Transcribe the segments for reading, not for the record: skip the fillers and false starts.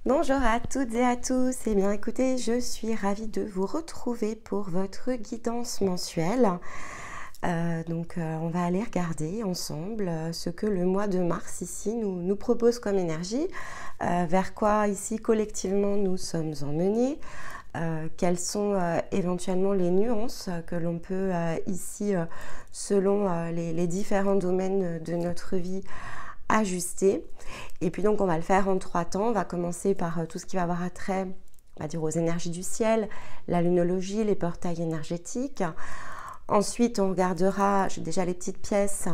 Bonjour à toutes et à tous. Eh bien écoutez, je suis ravie de vous retrouver pour votre guidance mensuelle. On va aller regarder ensemble ce que le mois de mars ici nous propose comme énergie, vers quoi ici collectivement nous sommes emmenés, quelles sont éventuellement les nuances que l'on peut ici, selon les différents domaines de notre vie, ajuster. Et puis donc on va le faire en 3 temps. On va commencer par tout ce qui va avoir attrait, on va dire, aux énergies du ciel, la lunologie, les portails énergétiques. Ensuite on regardera, j'ai déjà les petites pièces,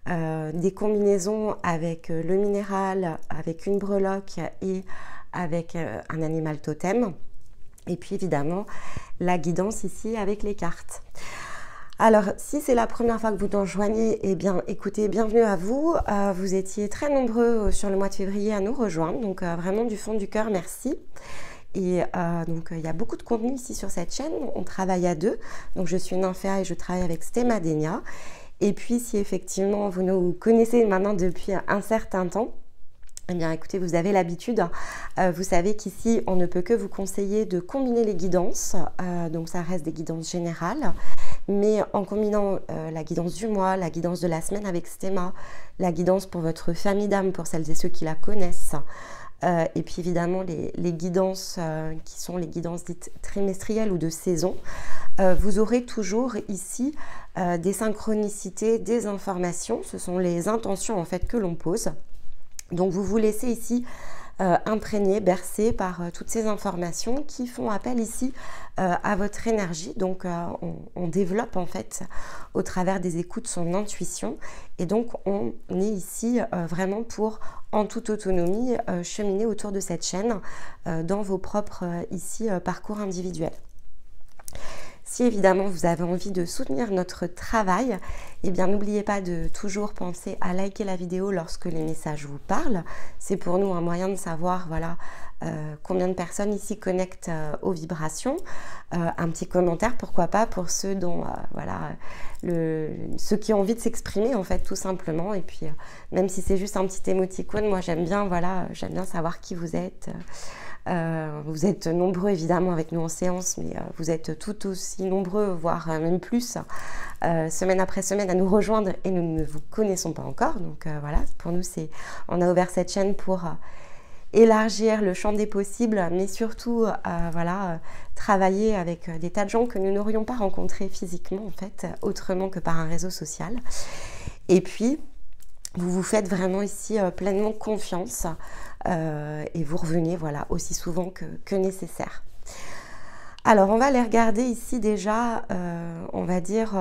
des combinaisons avec le minéral, avec une breloque et avec un animal totem. Et puis évidemment la guidance ici avec les cartes. Alors, si c'est la première fois que vous nous rejoignez, eh bien, écoutez, bienvenue à vous. Vous étiez très nombreux sur le mois de février à nous rejoindre, donc vraiment du fond du cœur, merci. Et il y a beaucoup de contenu ici sur cette chaîne. On travaille à 2. Donc, je suis Nymphéa et je travaille avec Stéma Dénia. Et puis, si effectivement vous nous connaissez maintenant depuis un certain temps, eh bien, écoutez, vous avez l'habitude, vous savez qu'ici, on ne peut que vous conseiller de combiner les guidances, donc ça reste des guidances générales, mais en combinant la guidance du mois, la guidance de la semaine avec Stéma, la guidance pour votre famille d'âme, pour celles et ceux qui la connaissent, et puis évidemment les guidances qui sont les guidances dites trimestrielles ou de saison, vous aurez toujours ici des synchronicités, des informations, ce sont les intentions en fait que l'on pose. Donc vous vous laissez ici imprégner, bercer par toutes ces informations qui font appel ici à votre énergie. Donc on développe en fait au travers des écoutes son intuition et donc on est ici vraiment pour en toute autonomie cheminer autour de cette chaîne dans vos propres ici parcours individuels. Si évidemment vous avez envie de soutenir notre travail, eh bien n'oubliez pas de toujours penser à liker la vidéo lorsque les messages vous parlent. C'est pour nous un moyen de savoir voilà, combien de personnes ici connectent aux vibrations. Un petit commentaire, pourquoi pas, pour ceux dont ceux qui ont envie de s'exprimer en fait tout simplement. Et puis même si c'est juste un petit émoticône, moi j'aime bien savoir qui vous êtes. Vous êtes nombreux évidemment avec nous en séance, mais vous êtes tout aussi nombreux, voire même plus, semaine après semaine à nous rejoindre et nous ne vous connaissons pas encore. Donc voilà, pour nous, on a ouvert cette chaîne pour élargir le champ des possibles, mais surtout travailler avec des tas de gens que nous n'aurions pas rencontrés physiquement en fait, autrement que par un réseau social. Et puis, vous vous faites vraiment ici pleinement confiance et vous revenez voilà, aussi souvent que nécessaire. Alors, on va aller regarder ici déjà, on va dire,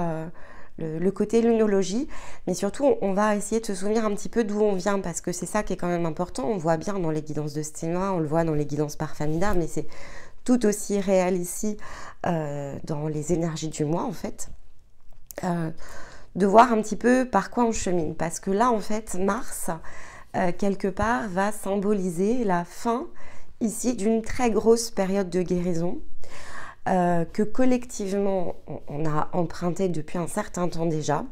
le côté lunologie, mais surtout, on va essayer de se souvenir un petit peu d'où on vient, parce que c'est ça qui est quand même important. On voit bien dans les guidances de Stéma, on le voit dans les guidances par Famida, mais c'est tout aussi réel ici dans les énergies du mois, en fait. De voir un petit peu par quoi on chemine, parce que là, en fait, Mars, quelque part, va symboliser la fin, ici, d'une très grosse période de guérison, que collectivement, on a emprunté depuis un certain temps déjà.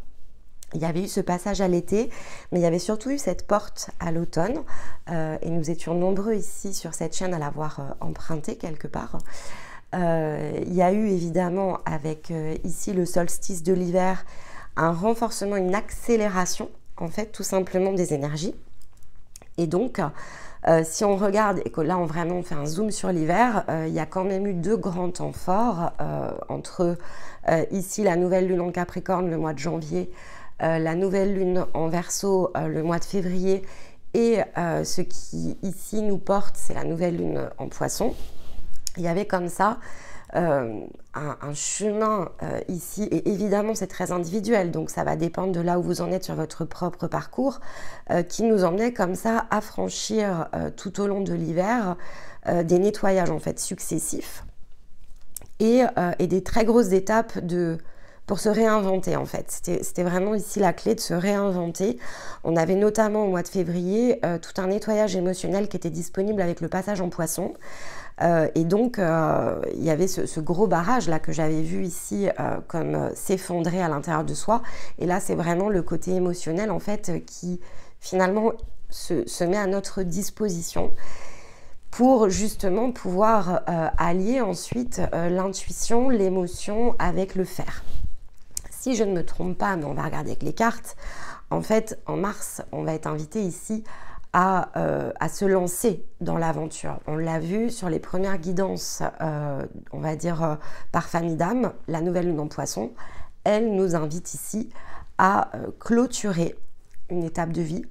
Il y avait eu ce passage à l'été, mais il y avait surtout eu cette porte à l'automne, et nous étions nombreux ici sur cette chaîne à l'avoir emprunté quelque part. Il y a eu évidemment, avec ici le solstice de l'hiver, un renforcement, une accélération, en fait, tout simplement des énergies. Et donc, si on regarde, et que là, on vraiment fait un zoom sur l'hiver, il y a quand même eu 2 grands temps forts entre ici la nouvelle lune en Capricorne le mois de janvier, la nouvelle lune en Verseau le mois de février, et ce qui ici nous porte, c'est la nouvelle lune en Poisson. Il y avait comme ça un chemin ici, et évidemment c'est très individuel, donc ça va dépendre de là où vous en êtes sur votre propre parcours, qui nous emmenait comme ça à franchir tout au long de l'hiver des nettoyages en fait successifs et des très grosses étapes pour se réinventer en fait. C'était vraiment ici la clé de se réinventer. On avait notamment au mois de février tout un nettoyage émotionnel qui était disponible avec le passage en Poisson. Et donc, il y avait ce gros barrage là que j'avais vu ici comme s'effondrer à l'intérieur de soi. Et là, c'est vraiment le côté émotionnel en fait qui finalement se met à notre disposition. pour justement pouvoir allier ensuite l'intuition, l'émotion avec le faire. Si je ne me trompe pas, mais on va regarder avec les cartes, en fait, en mars, on va être invité ici à se lancer dans l'aventure. On l'a vu sur les premières guidances, on va dire par famille d'âme, la nouvelle lune en poisson, elle nous invite ici à clôturer une étape de vie.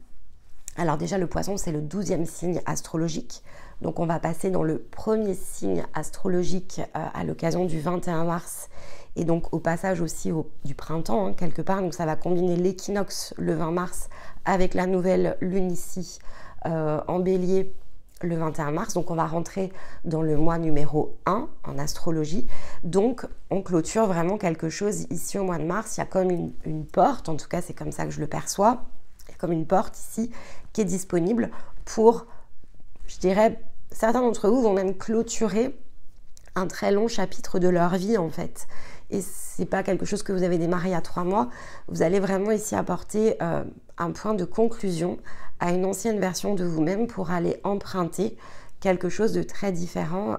Alors déjà, le poisson, c'est le 12e signe astrologique. Donc on va passer dans le premier signe astrologique à l'occasion du 21 mars et donc au passage aussi du printemps, hein, quelque part. Donc ça va combiner l'équinoxe le 20 mars avec la nouvelle lune ici en bélier le 21 mars. Donc on va rentrer dans le mois numéro 1 en astrologie. Donc on clôture vraiment quelque chose ici au mois de mars. Il y a comme une porte, en tout cas c'est comme ça que je le perçois. Il y a comme une porte ici qui est disponible pour, je dirais, certains d'entre vous vont même clôturer un très long chapitre de leur vie en fait. Et c'est pas quelque chose que vous avez démarré il y a 3 mois. Vous allez vraiment ici apporter un point de conclusion à une ancienne version de vous-même pour aller emprunter quelque chose de très différent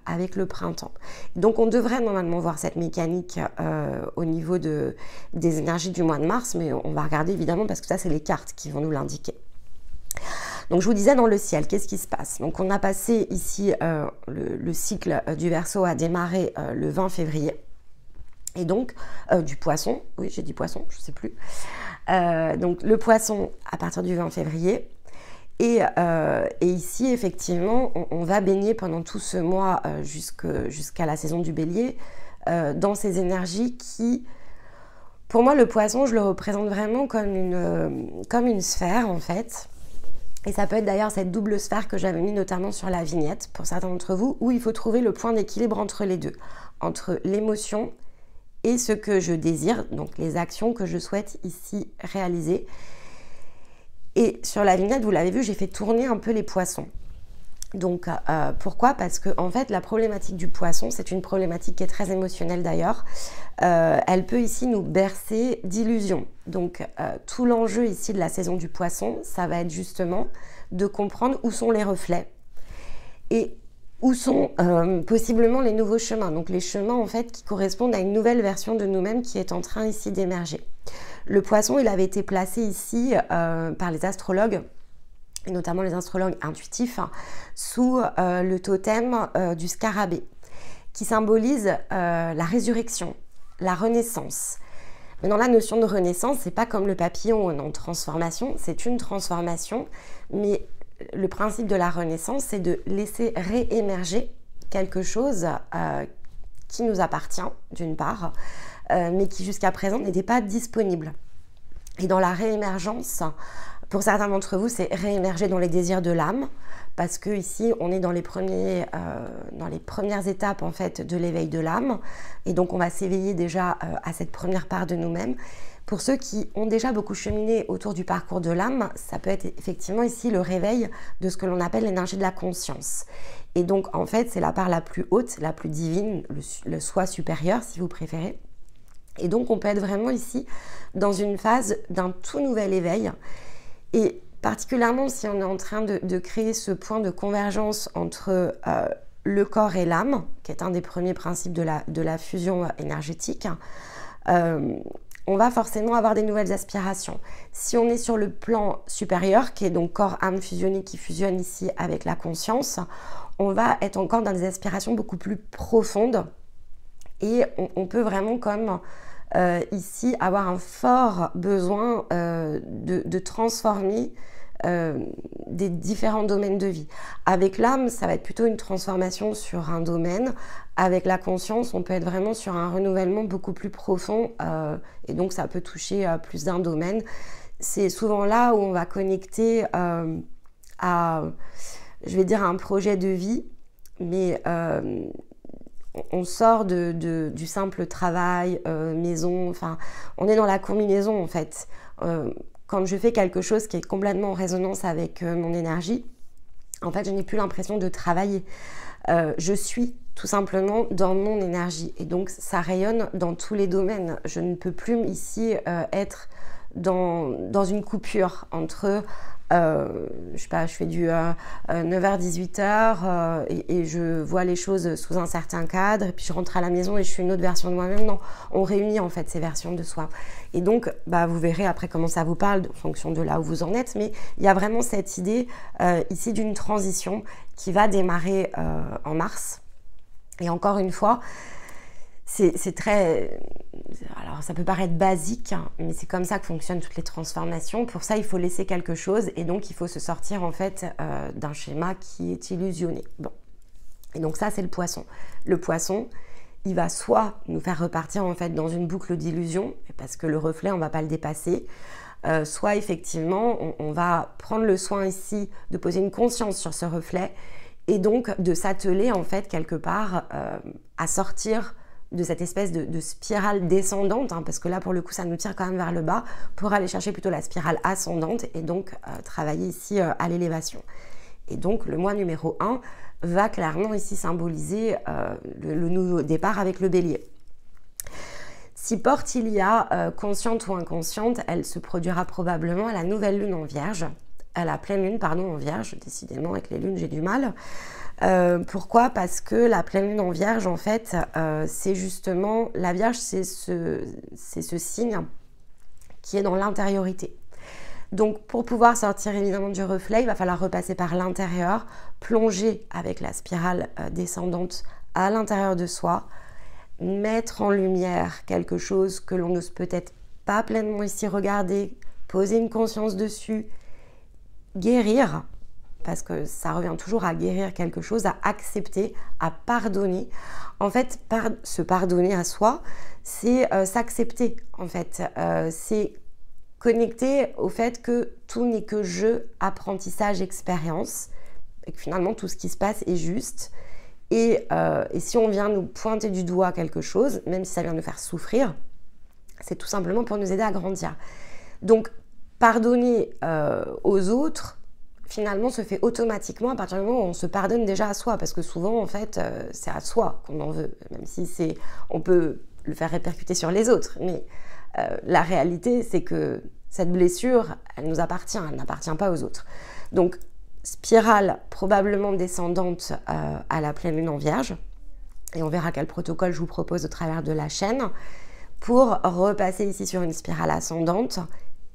avec le printemps. Donc on devrait normalement voir cette mécanique au niveau des énergies du mois de mars, mais on va regarder évidemment parce que ça c'est les cartes qui vont nous l'indiquer. Donc je vous disais dans le ciel, qu'est-ce qui se passe? Donc on a passé ici, le cycle du Verseau a démarré le 20 février. Et donc du poisson, oui j'ai dit poisson, je ne sais plus. Donc le poisson à partir du 20 février. Et ici effectivement on va baigner pendant tout ce mois jusqu'à la saison du bélier dans ces énergies qui, pour moi le poisson je le représente vraiment comme une sphère en fait. Et ça peut être d'ailleurs cette double sphère que j'avais mis notamment sur la vignette pour certains d'entre vous, où il faut trouver le point d'équilibre entre les deux, entre l'émotion et ce que je désire, donc les actions que je souhaite ici réaliser. Et sur la vignette, vous l'avez vu, j'ai fait tourner un peu les poissons. Donc pourquoi? Parce que en fait la problématique du poisson, c'est une problématique qui est très émotionnelle d'ailleurs. Elle peut ici nous bercer d'illusions. Donc tout l'enjeu ici de la saison du poisson, ça va être justement de comprendre où sont les reflets et où sont possiblement les nouveaux chemins. Donc les chemins en fait qui correspondent à une nouvelle version de nous-mêmes qui est en train ici d'émerger. Le poisson, il avait été placé ici par les astrologues, et notamment les astrologues intuitifs, sous le totem du scarabée, qui symbolise la résurrection, la renaissance. Maintenant, la notion de renaissance, c'est pas comme le papillon en transformation, c'est une transformation, mais le principe de la renaissance, c'est de laisser réémerger quelque chose qui nous appartient, d'une part, mais qui jusqu'à présent n'était pas disponible. Et dans la réémergence, pour certains d'entre vous, c'est réémerger dans les désirs de l'âme, parce que ici, on est dans les premières étapes en fait de l'éveil de l'âme, et donc on va s'éveiller déjà à cette première part de nous-mêmes. Pour ceux qui ont déjà beaucoup cheminé autour du parcours de l'âme, ça peut être effectivement ici le réveil de ce que l'on appelle l'énergie de la conscience. Et donc en fait, c'est la part la plus haute, la plus divine, le soi supérieur si vous préférez. Et donc on peut être vraiment ici dans une phase d'un tout nouvel éveil. Et particulièrement si on est en train de créer ce point de convergence entre le corps et l'âme, qui est un des premiers principes de la fusion énergétique, on va forcément avoir des nouvelles aspirations. Si on est sur le plan supérieur, qui est donc corps-âme fusionné, qui fusionne ici avec la conscience, on va être encore dans des aspirations beaucoup plus profondes. Et on peut vraiment comme ici avoir un fort besoin de transformer des différents domaines de vie. Avec l'âme, ça va être plutôt une transformation sur un domaine. Avec la conscience, on peut être vraiment sur un renouvellement beaucoup plus profond et donc ça peut toucher plus d'un domaine. C'est souvent là où on va connecter à, je vais dire, un projet de vie, mais on sort du simple travail, maison, enfin, on est dans la combinaison en fait. Quand je fais quelque chose qui est complètement en résonance avec mon énergie, en fait, je n'ai plus l'impression de travailler. Je suis tout simplement dans mon énergie et donc ça rayonne dans tous les domaines. Je ne peux plus ici être dans une coupure entre je sais pas, je fais du 9h-18h et je vois les choses sous un certain cadre, et puis je rentre à la maison et je suis une autre version de moi-même. Non, on réunit en fait ces versions de soi. Et donc, vous verrez après comment ça vous parle en fonction de là où vous en êtes, mais il y a vraiment cette idée ici d'une transition qui va démarrer en mars. Et encore une fois, c'est très... Alors, ça peut paraître basique, hein, mais c'est comme ça que fonctionnent toutes les transformations. Pour ça, il faut laisser quelque chose et donc il faut se sortir en fait d'un schéma qui est illusionné. Bon. Et donc ça, c'est le poisson. Le poisson, il va soit nous faire repartir en fait dans une boucle d'illusion, parce que le reflet, on ne va pas le dépasser, soit effectivement, on va prendre le soin ici de poser une conscience sur ce reflet et donc de s'atteler en fait quelque part à sortir de cette espèce de spirale descendante, hein, parce que là pour le coup ça nous tire quand même vers le bas, pour aller chercher plutôt la spirale ascendante et donc travailler ici à l'élévation. Et donc le mois numéro 1 va clairement ici symboliser le nouveau départ avec le bélier. Si porte il y a consciente ou inconsciente, elle se produira probablement à la nouvelle lune en vierge, à la pleine lune pardon en vierge, décidément avec les lunes j'ai du mal. Pourquoi? Parce que la pleine lune en vierge, en fait, c'est justement, la vierge, c'est ce signe qui est dans l'intériorité. Donc, pour pouvoir sortir évidemment du reflet, il va falloir repasser par l'intérieur, plonger avec la spirale descendante à l'intérieur de soi, mettre en lumière quelque chose que l'on n'ose peut-être pas pleinement ici regarder, poser une conscience dessus, guérir, parce que ça revient toujours à guérir quelque chose, à accepter, à pardonner. En fait, se pardonner à soi, c'est s'accepter, en fait. C'est connecter au fait que tout n'est que jeu, apprentissage, expérience, et que finalement, tout ce qui se passe est juste. Et si on vient nous pointer du doigt quelque chose, même si ça vient nous faire souffrir, c'est tout simplement pour nous aider à grandir. Donc, pardonner aux autres, finalement, se fait automatiquement à partir du moment où on se pardonne déjà à soi, parce que souvent, en fait, c'est à soi qu'on en veut, même si on peut le faire répercuter sur les autres. Mais la réalité, c'est que cette blessure, elle nous appartient, elle n'appartient pas aux autres. Donc, spirale probablement descendante à la pleine lune en vierge, et on verra quel protocole je vous propose au travers de la chaîne, pour repasser ici sur une spirale ascendante,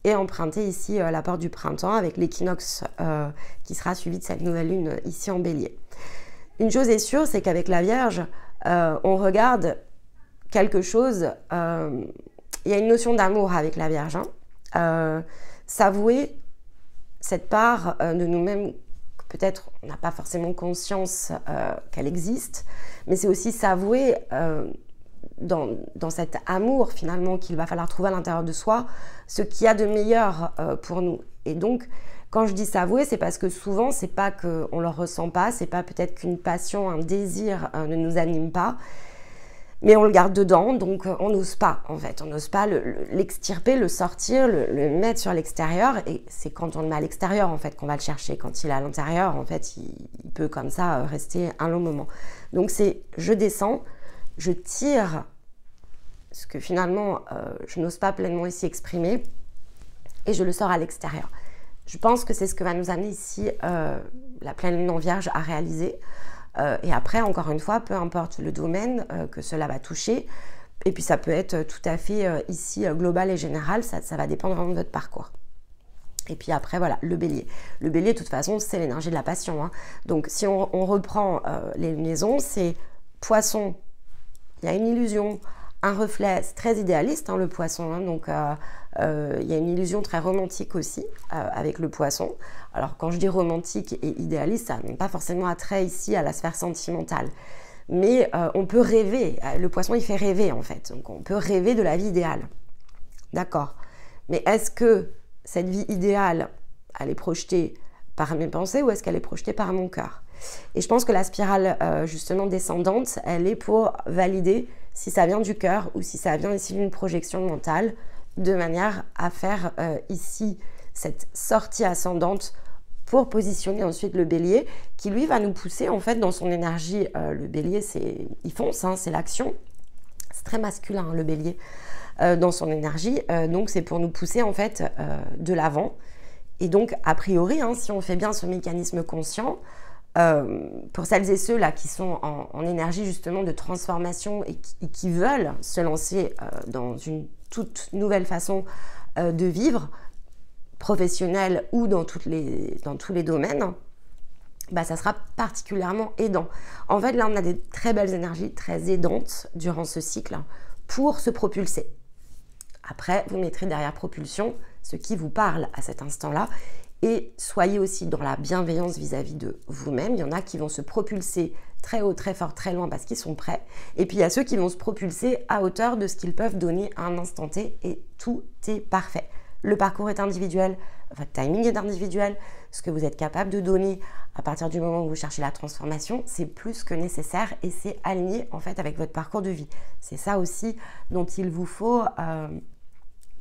et emprunter ici la porte du printemps avec l'équinoxe qui sera suivi de cette nouvelle lune ici en bélier. Une chose est sûre, c'est qu'avec la Vierge, on regarde quelque chose, il y a une notion d'amour avec la Vierge, hein. S'avouer cette part de nous-mêmes, peut-être on n'a pas forcément conscience qu'elle existe, mais c'est aussi s'avouer dans cet amour finalement qu'il va falloir trouver à l'intérieur de soi, ce qu'il y a de meilleur pour nous. Et donc, quand je dis s'avouer, c'est parce que souvent, c'est pas qu'on ne le ressent pas, c'est pas peut-être qu'une passion, un désir ne nous anime pas, mais on le garde dedans, donc on n'ose pas en fait, on n'ose pas l'extirper, le sortir, le mettre sur l'extérieur, et c'est quand on le met à l'extérieur en fait qu'on va le chercher. Quand il est à l'intérieur, en fait, il peut comme ça rester un long moment. Donc c'est je descends, je tire ce que finalement je n'ose pas pleinement ici exprimer et je le sors à l'extérieur. Je pense que c'est ce que va nous amener ici la pleine lune en vierge à réaliser. Et après, encore une fois, peu importe le domaine que cela va toucher, et puis ça peut être tout à fait ici global et général, ça va dépendre vraiment de votre parcours. Et puis après, voilà, le bélier. Le bélier, de toute façon, c'est l'énergie de la passion, hein. Donc si on reprend les lunaisons, c'est poisson. Il y a une illusion, un reflet, c'est très idéaliste hein, le poisson, hein, donc il y a une illusion très romantique aussi avec le poisson. Alors quand je dis romantique et idéaliste, ça n'a pas forcément attrait ici à la sphère sentimentale, mais on peut rêver, le poisson il fait rêver en fait, donc on peut rêver de la vie idéale, d'accord, mais est-ce que cette vie idéale, elle est projetée par mes pensées ou est-ce qu'elle est projetée par mon cœur? Et je pense que la spirale justement descendante, elle est pour valider si ça vient du cœur ou si ça vient ici d'une projection mentale, de manière à faire ici cette sortie ascendante pour positionner ensuite le bélier qui lui va nous pousser en fait dans son énergie. Le bélier, il fonce, hein, c'est l'action, c'est très masculin hein, le bélier dans son énergie, donc c'est pour nous pousser en fait de l'avant Et donc, a priori, hein, si on fait bien ce mécanisme conscient, pour celles et ceux là qui sont en énergie justement de transformation et qui veulent se lancer dans une toute nouvelle façon de vivre, professionnelle ou dans tous les domaines, bah, ça sera particulièrement aidant. En fait, là, on a des très belles énergies, très aidantes durant ce cycle pour se propulser. Après, vous mettrez derrière propulsion ce qui vous parle à cet instant-là. Et soyez aussi dans la bienveillance vis-à-vis de vous-même. Il y en a qui vont se propulser très haut, très fort, très loin parce qu'ils sont prêts. Et puis il y a ceux qui vont se propulser à hauteur de ce qu'ils peuvent donner à un instant T. Et tout est parfait. Le parcours est individuel, votre timing est individuel. Ce que vous êtes capable de donner à partir du moment où vous cherchez la transformation, c'est plus que nécessaire et c'est aligné en fait avec votre parcours de vie. C'est ça aussi dont il vous faut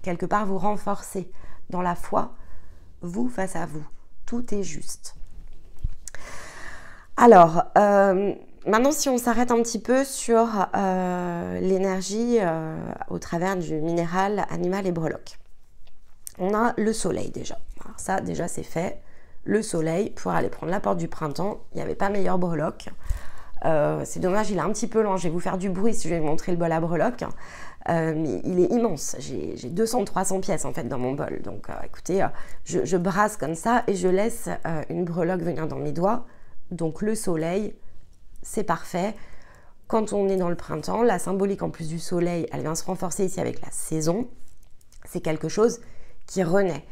quelque part vous renforcer dans la foi. Vous face à vous, tout est juste. Alors, maintenant si on s'arrête un petit peu sur l'énergie au travers du minéral, animal et breloque. On a le soleil déjà. Alors ça déjà c'est fait. Le soleil, pour aller prendre la porte du printemps, il n'y avait pas meilleur breloque. C'est dommage, il est un petit peu lent. Je vais vous faire du bruit si je vais vous montrer le bol à breloque. Mais il est immense. J'ai 200-300 pièces en fait dans mon bol. Donc écoutez, je brasse comme ça et je laisse une breloque venir dans mes doigts. Donc le soleil, c'est parfait. Quand on est dans le printemps, la symbolique en plus du soleil, elle vient se renforcer ici avec la saison. C'est quelque chose qui renaît,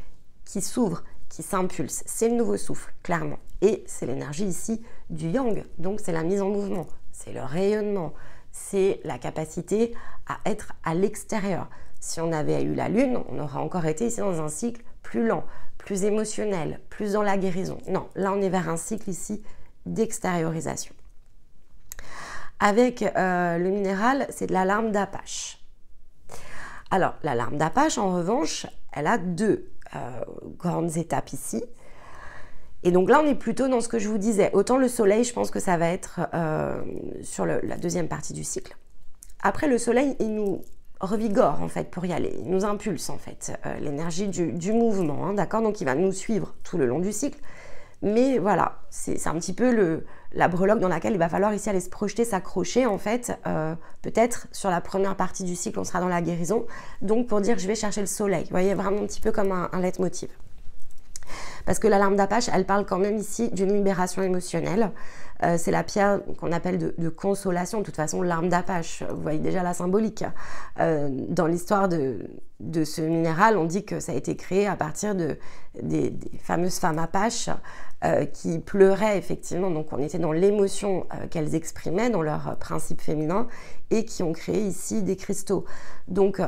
qui s'ouvre, qui s'impulse. C'est le nouveau souffle, clairement. Et c'est l'énergie ici du yang. Donc c'est la mise en mouvement, c'est le rayonnement. C'est la capacité à être à l'extérieur. Si on avait eu la lune, on aurait encore été ici dans un cycle plus lent, plus émotionnel, plus dans la guérison. Non, là on est vers un cycle ici d'extériorisation. Avec le minéral, c'est de la larme d'Apache. Alors, la larme d'Apache, en revanche, elle a deux grandes étapes ici. Et donc là, on est plutôt dans ce que je vous disais. Autant le soleil, je pense que ça va être sur la deuxième partie du cycle. Après, le soleil, il nous revigore, en fait, pour y aller. Il nous impulse, en fait, l'énergie du mouvement, hein, d'accord? Donc, il va nous suivre tout le long du cycle. Mais voilà, c'est un petit peu la breloque dans laquelle il va falloir ici aller se projeter, s'accrocher, en fait. Peut-être sur la première partie du cycle, on sera dans la guérison. Donc, pour dire, je vais chercher le soleil. Vous voyez, vraiment un petit peu comme un leitmotiv. Parce que la larme d'Apache, elle parle quand même ici d'une libération émotionnelle. C'est la pierre qu'on appelle de consolation. De toute façon, l'arme d'Apache, vous voyez déjà la symbolique. Dans l'histoire de ce minéral, on dit que ça a été créé à partir des fameuses femmes Apaches qui pleuraient effectivement. Donc on était dans l'émotion qu'elles exprimaient dans leur principe féminin et qui ont créé ici des cristaux. Donc,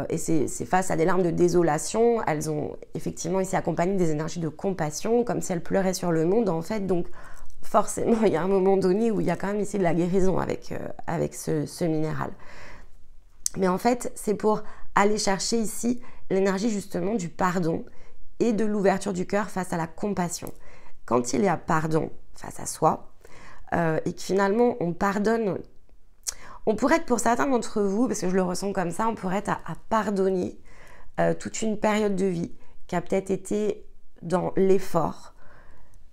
et c'est face à des larmes de désolation. Elles ont effectivement ici accompagné des énergies de compassion, comme si elles pleuraient sur le monde en fait. Donc forcément, il y a un moment donné où il y a quand même ici de la guérison avec ce minéral. Mais en fait, c'est pour aller chercher ici l'énergie justement du pardon et de l'ouverture du cœur face à la compassion. Quand il y a pardon face à soi et que finalement on pardonne, on pourrait être pour certains d'entre vous, parce que je le ressens comme ça, on pourrait être à pardonner toute une période de vie qui a peut-être été dans l'effort,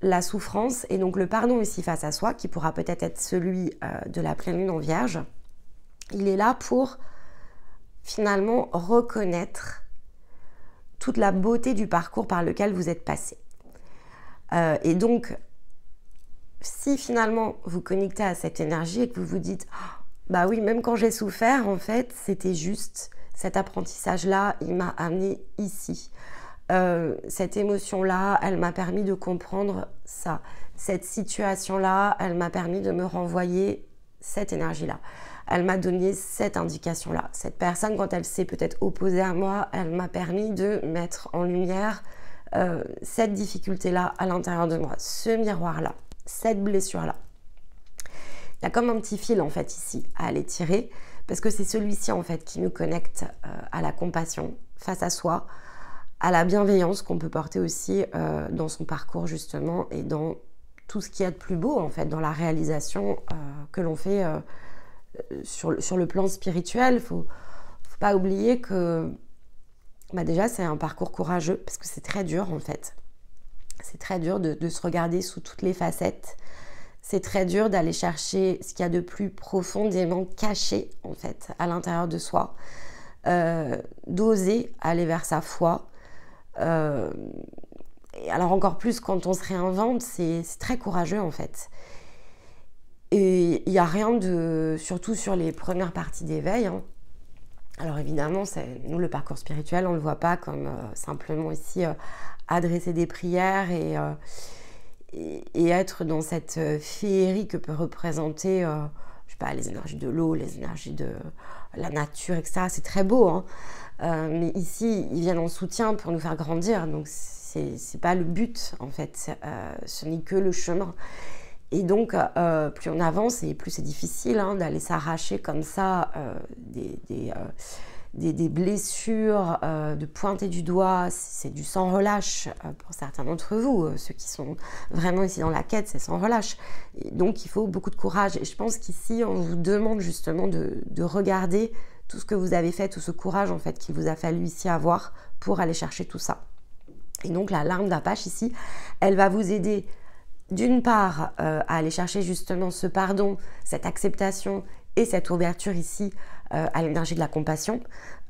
la souffrance et donc le pardon aussi face à soi, qui pourra peut-être être celui de la pleine lune en vierge. Il est là pour finalement reconnaître toute la beauté du parcours par lequel vous êtes passé. Et donc, si finalement vous connectez à cette énergie et que vous vous dites oh, bah oui, même quand j'ai souffert, en fait, c'était juste cet apprentissage-là, il m'a amené ici. Cette émotion-là, elle m'a permis de comprendre ça. Cette situation-là, elle m'a permis de me renvoyer cette énergie-là. Elle m'a donné cette indication-là. Cette personne, quand elle s'est peut-être opposée à moi, elle m'a permis de mettre en lumière cette difficulté-là à l'intérieur de moi, ce miroir-là, cette blessure-là. Il y a comme un petit fil en fait ici à aller tirer, parce que c'est celui-ci en fait qui nous connecte à la compassion face à soi, à la bienveillance qu'on peut porter aussi dans son parcours justement et dans tout ce qu'il y a de plus beau en fait dans la réalisation que l'on fait sur le plan spirituel. Faut pas oublier que déjà c'est un parcours courageux parce que c'est très dur en fait. C'est très dur de se regarder sous toutes les facettes. C'est très dur d'aller chercher ce qu'il y a de plus profondément caché, en fait, à l'intérieur de soi. D'oser aller vers sa foi. Et alors encore plus quand on se réinvente, c'est très courageux, en fait. Et il n'y a rien de... Surtout sur les premières parties d'éveil, hein. Alors évidemment, nous, le parcours spirituel, on ne le voit pas comme simplement ici adresser des prières et être dans cette féerie que peut représenter, je sais pas, les énergies de l'eau, les énergies de la nature, etc. C'est très beau, hein. Mais ici, ils viennent en soutien pour nous faire grandir. Donc, c'est pas le but, en fait. Ce n'est que le chemin. Et donc, plus on avance et plus c'est difficile, hein, d'aller s'arracher comme ça des blessures, de pointer du doigt. C'est du sans relâche pour certains d'entre vous. Ceux qui sont vraiment ici dans la quête, c'est sans relâche. Et donc, il faut beaucoup de courage. Et je pense qu'ici, on vous demande justement de regarder tout ce que vous avez fait, tout ce courage en fait qu'il vous a fallu ici avoir pour aller chercher tout ça. Et donc, la larme d'Apache ici, elle va vous aider d'une part à aller chercher justement ce pardon, cette acceptation et cette ouverture ici à l'énergie de la compassion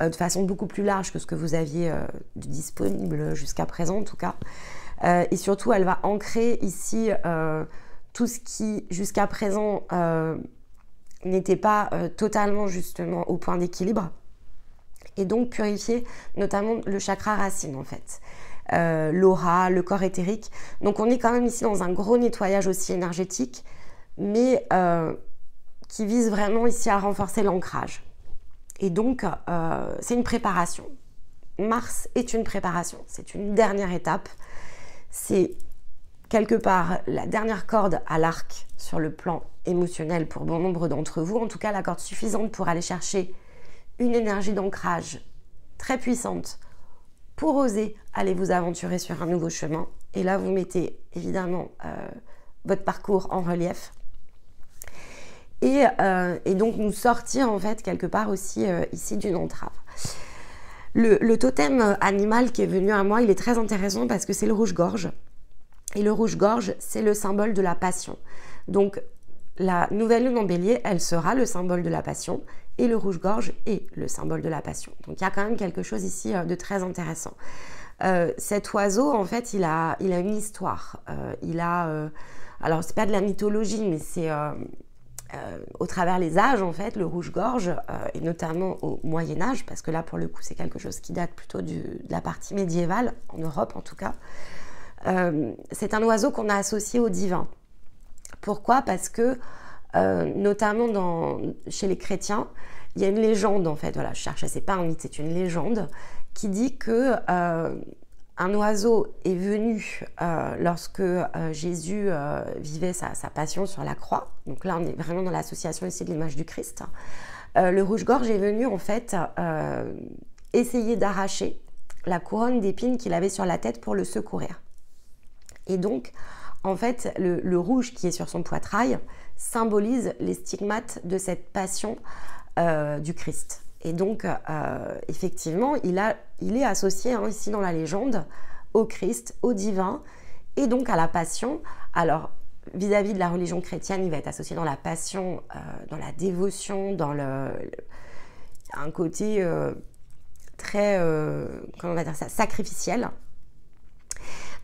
de façon beaucoup plus large que ce que vous aviez disponible jusqu'à présent en tout cas. Et surtout, elle va ancrer ici tout ce qui jusqu'à présent n'était pas totalement justement au point d'équilibre et donc purifier notamment le chakra racine en fait. L'aura, le corps éthérique. Donc on est quand même ici dans un gros nettoyage aussi énergétique, mais qui vise vraiment ici à renforcer l'ancrage. Et donc c'est une préparation. Mars est une préparation, c'est une dernière étape. C'est quelque part la dernière corde à l'arc sur le plan émotionnel pour bon nombre d'entre vous, en tout cas la corde suffisante pour aller chercher une énergie d'ancrage très puissante pour oser aller vous aventurer sur un nouveau chemin. Et là, vous mettez évidemment votre parcours en relief. Et donc, nous sortir en fait quelque part aussi ici d'une entrave. Le totem animal qui est venu à moi, il est très intéressant parce que c'est le rouge-gorge. Et le rouge-gorge, c'est le symbole de la passion. Donc, la nouvelle lune en bélier, elle sera le symbole de la passion. Et le rouge-gorge est le symbole de la passion. Donc il y a quand même quelque chose ici de très intéressant. Cet oiseau, en fait, il a une histoire. Alors c'est pas de la mythologie, mais c'est au travers les âges, en fait, le rouge-gorge, et notamment au Moyen-Âge, parce que là, pour le coup, c'est quelque chose qui date plutôt de la partie médiévale, en Europe en tout cas. C'est un oiseau qu'on a associé au divin. Pourquoi ? Parce que notamment chez les chrétiens, il y a une légende en fait, voilà, je cherchais, c'est pas un mythe, c'est une légende qui dit que un oiseau est venu lorsque Jésus vivait sa passion sur la croix. Donc là, on est vraiment dans l'association ici de l'image du Christ. Le rouge-gorge est venu en fait essayer d'arracher la couronne d'épines qu'il avait sur la tête pour le secourir. Et donc, en fait, le rouge qui est sur son poitrail symbolise les stigmates de cette passion du Christ. Et donc, effectivement, il est associé ici dans la légende au Christ, au divin, et donc à la passion. Alors, vis-à-vis de la religion chrétienne, il va être associé dans la passion, dans la dévotion, dans un côté très, comment on va dire ça, sacrificiel.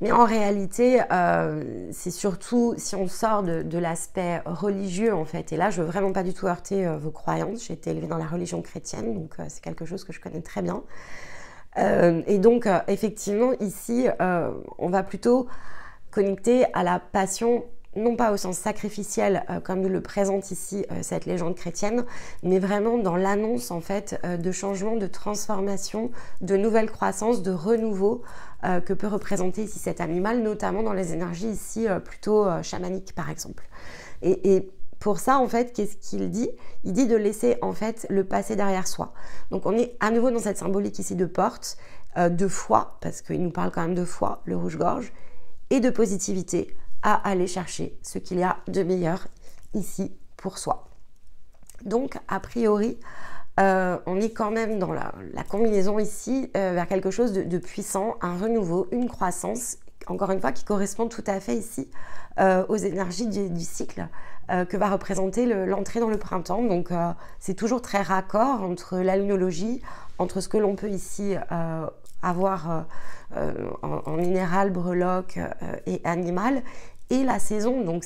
Mais en réalité, c'est surtout si on sort de l'aspect religieux en fait. Et là, je veux vraiment pas du tout heurter vos croyances. J'ai été élevée dans la religion chrétienne, donc c'est quelque chose que je connais très bien. Et donc, effectivement, ici, on va plutôt connecter à la passion, non pas au sens sacrificiel comme nous le présente ici cette légende chrétienne, mais vraiment dans l'annonce en fait de changement, de transformation, de nouvelle croissance, de renouveau que peut représenter ici cet animal, notamment dans les énergies ici plutôt chamaniques par exemple. Et pour ça en fait, qu'est-ce qu'il dit ? Il dit de laisser en fait le passé derrière soi. Donc on est à nouveau dans cette symbolique ici de porte, de foi, parce qu'il nous parle quand même de foi, le rouge-gorge, et de positivité, à aller chercher ce qu'il y a de meilleur ici pour soi. Donc, a priori, on est quand même dans la combinaison ici vers quelque chose de puissant, un renouveau, une croissance, encore une fois, qui correspond tout à fait ici aux énergies du cycle que va représenter l'entrée dans le printemps. Donc, c'est toujours très raccord entre la lunologie, entre ce que l'on peut ici avoir en minéral, breloque et animal, et la saison. Donc,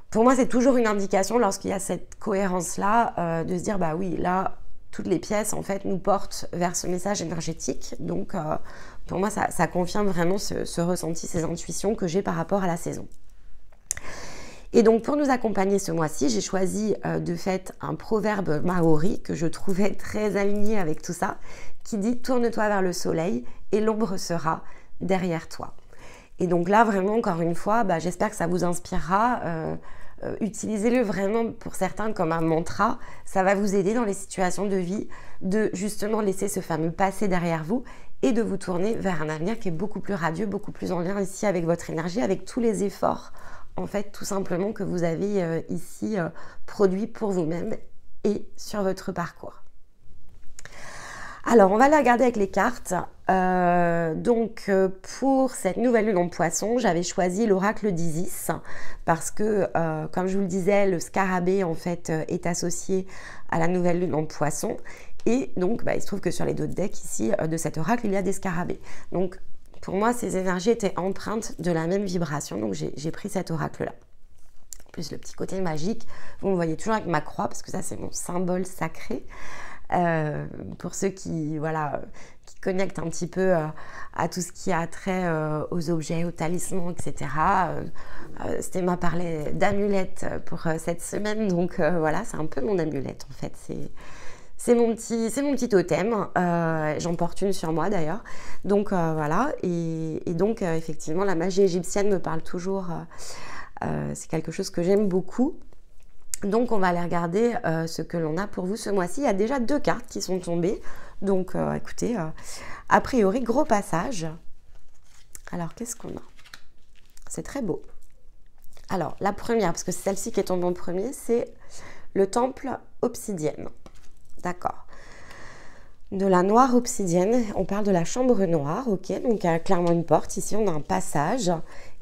pour moi, c'est toujours une indication, lorsqu'il y a cette cohérence-là, de se dire, bah oui, là, toutes les pièces, en fait, nous portent vers ce message énergétique. Donc, pour moi, ça confirme vraiment ce ressenti, ces intuitions que j'ai par rapport à la saison. Et donc, pour nous accompagner ce mois-ci, j'ai choisi de fait un proverbe maori que je trouvais très aligné avec tout ça, qui dit « Tourne-toi vers le soleil et l'ombre sera derrière toi ». Et donc là, vraiment, encore une fois, j'espère que ça vous inspirera. Utilisez-le vraiment pour certains comme un mantra. Ça va vous aider dans les situations de vie de justement laisser ce fameux passé derrière vous et de vous tourner vers un avenir qui est beaucoup plus radieux, beaucoup plus en lien ici avec votre énergie, avec tous les efforts, en fait, tout simplement que vous avez ici produits pour vous-même et sur votre parcours. Alors, on va les regarder avec les cartes. Pour cette nouvelle lune en poisson, j'avais choisi l'oracle d'Isis parce que, comme je vous le disais, le scarabée, en fait, est associé à la nouvelle lune en poisson. Et donc, il se trouve que sur les deux decks ici de cet oracle, il y a des scarabées. Donc, pour moi, ces énergies étaient empreintes de la même vibration. Donc, j'ai pris cet oracle-là. Plus le petit côté magique. Vous me voyez toujours avec ma croix parce que ça, c'est mon symbole sacré. Pour ceux qui connectent un petit peu à tout ce qui a trait aux objets, aux talismans, etc. Stéma parlait d'amulette pour cette semaine, donc voilà, c'est un peu mon amulette en fait. C'est mon petit totem. J'en porte une sur moi d'ailleurs. Donc voilà, et donc effectivement, la magie égyptienne me parle toujours. C'est quelque chose que j'aime beaucoup. Donc, on va aller regarder ce que l'on a pour vous ce mois-ci. Il y a déjà 2 cartes qui sont tombées. Donc, écoutez, a priori, gros passage. Alors, qu'est-ce qu'on a? C'est très beau. Alors, la première, parce que c'est celle-ci qui est tombée en premier, c'est le temple obsidienne. D'accord. De la noire obsidienne, on parle de la chambre noire, ok. Donc, il y a clairement une porte. Ici, on a un passage.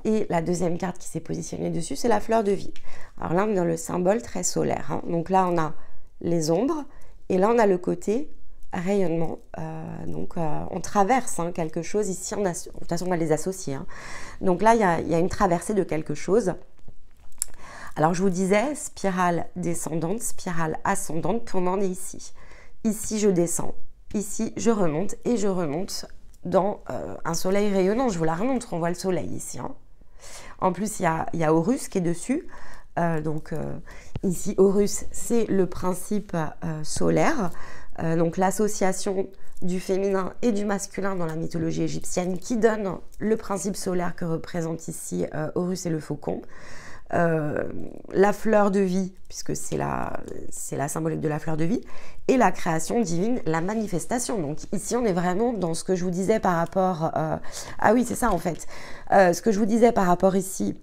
Et la deuxième carte qui s'est positionnée dessus, c'est la fleur de vie. Alors là, on est dans le symbole très solaire. Hein. Donc là, on a les ombres. Et là, on a le côté rayonnement. On traverse quelque chose ici. De toute façon, on va les associer. Hein. Donc là, il y a une traversée de quelque chose. Alors, je vous disais, spirale descendante, spirale ascendante. Pour moi, on est ici. Ici, je descends. Ici, je remonte. Et je remonte dans un soleil rayonnant. Je vous la remontre. On voit le soleil ici. Hein. En plus, il y a Horus qui est dessus. Ici, Horus, c'est le principe solaire. Donc, l'association du féminin et du masculin dans la mythologie égyptienne qui donne le principe solaire que représente ici Horus et le faucon. La fleur de vie, puisque c'est la symbolique de la fleur de vie, et la création divine, la manifestation. Donc ici, on est vraiment dans ce que je vous disais par rapport... Ah oui, c'est ça en fait. Ce que je vous disais par rapport ici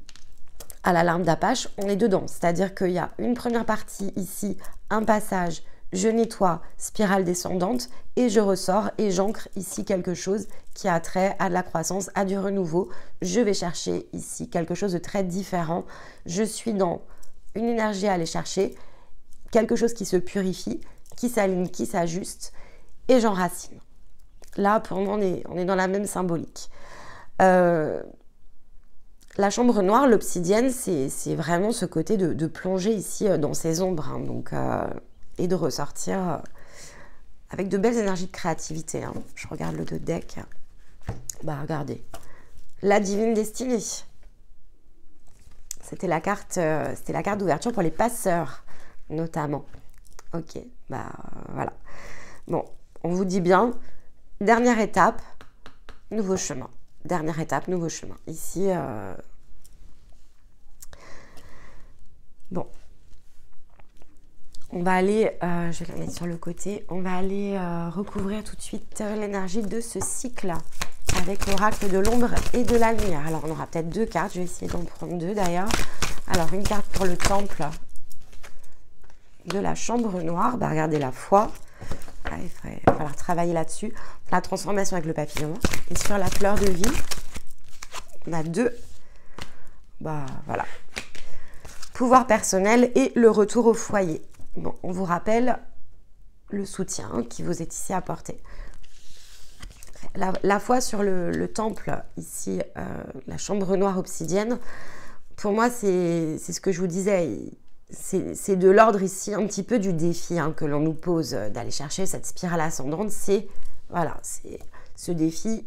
à la larme d'Apache, on est dedans. C'est-à-dire qu'il y a une première partie ici, un passage, je nettoie, spirale descendante, et je ressors et j'ancre ici quelque chose qui a trait à de la croissance, à du renouveau. Je vais chercher ici quelque chose de très différent. Je suis dans une énergie à aller chercher, quelque chose qui se purifie, qui s'aligne, qui s'ajuste, et j'enracine. Là, pour moi, on est dans la même symbolique. La chambre noire, l'obsidienne, c'est vraiment ce côté de plonger ici dans ces ombres, hein, et de ressortir avec de belles énergies de créativité. Hein. Je regarde le 2 deck. Regardez. La divine destinée. C'était la carte d'ouverture pour les passeurs, notamment. Ok, voilà. Bon, on vous dit bien, dernière étape, nouveau chemin. Dernière étape, nouveau chemin. Ici, bon. On va aller, je vais la mettre sur le côté, on va aller recouvrir tout de suite l'énergie de ce cycle avec l'oracle de l'ombre et de la lumière. Alors, on aura peut-être 2 cartes, je vais essayer d'en prendre 2 d'ailleurs. Alors, une carte pour le temple de la chambre noire, regardez la foi. Il va falloir travailler là-dessus. La transformation avec le papillon. Et sur la fleur de vie, On a 2. Bah voilà. Pouvoir personnel et le retour au foyer. Bon, on vous rappelle le soutien qui vous est ici apporté. La foi sur le temple, ici, la chambre noire obsidienne, pour moi, c'est ce que je vous disais. C'est de l'ordre ici un petit peu du défi que l'on nous pose d'aller chercher cette spirale ascendante. Voilà, ce défi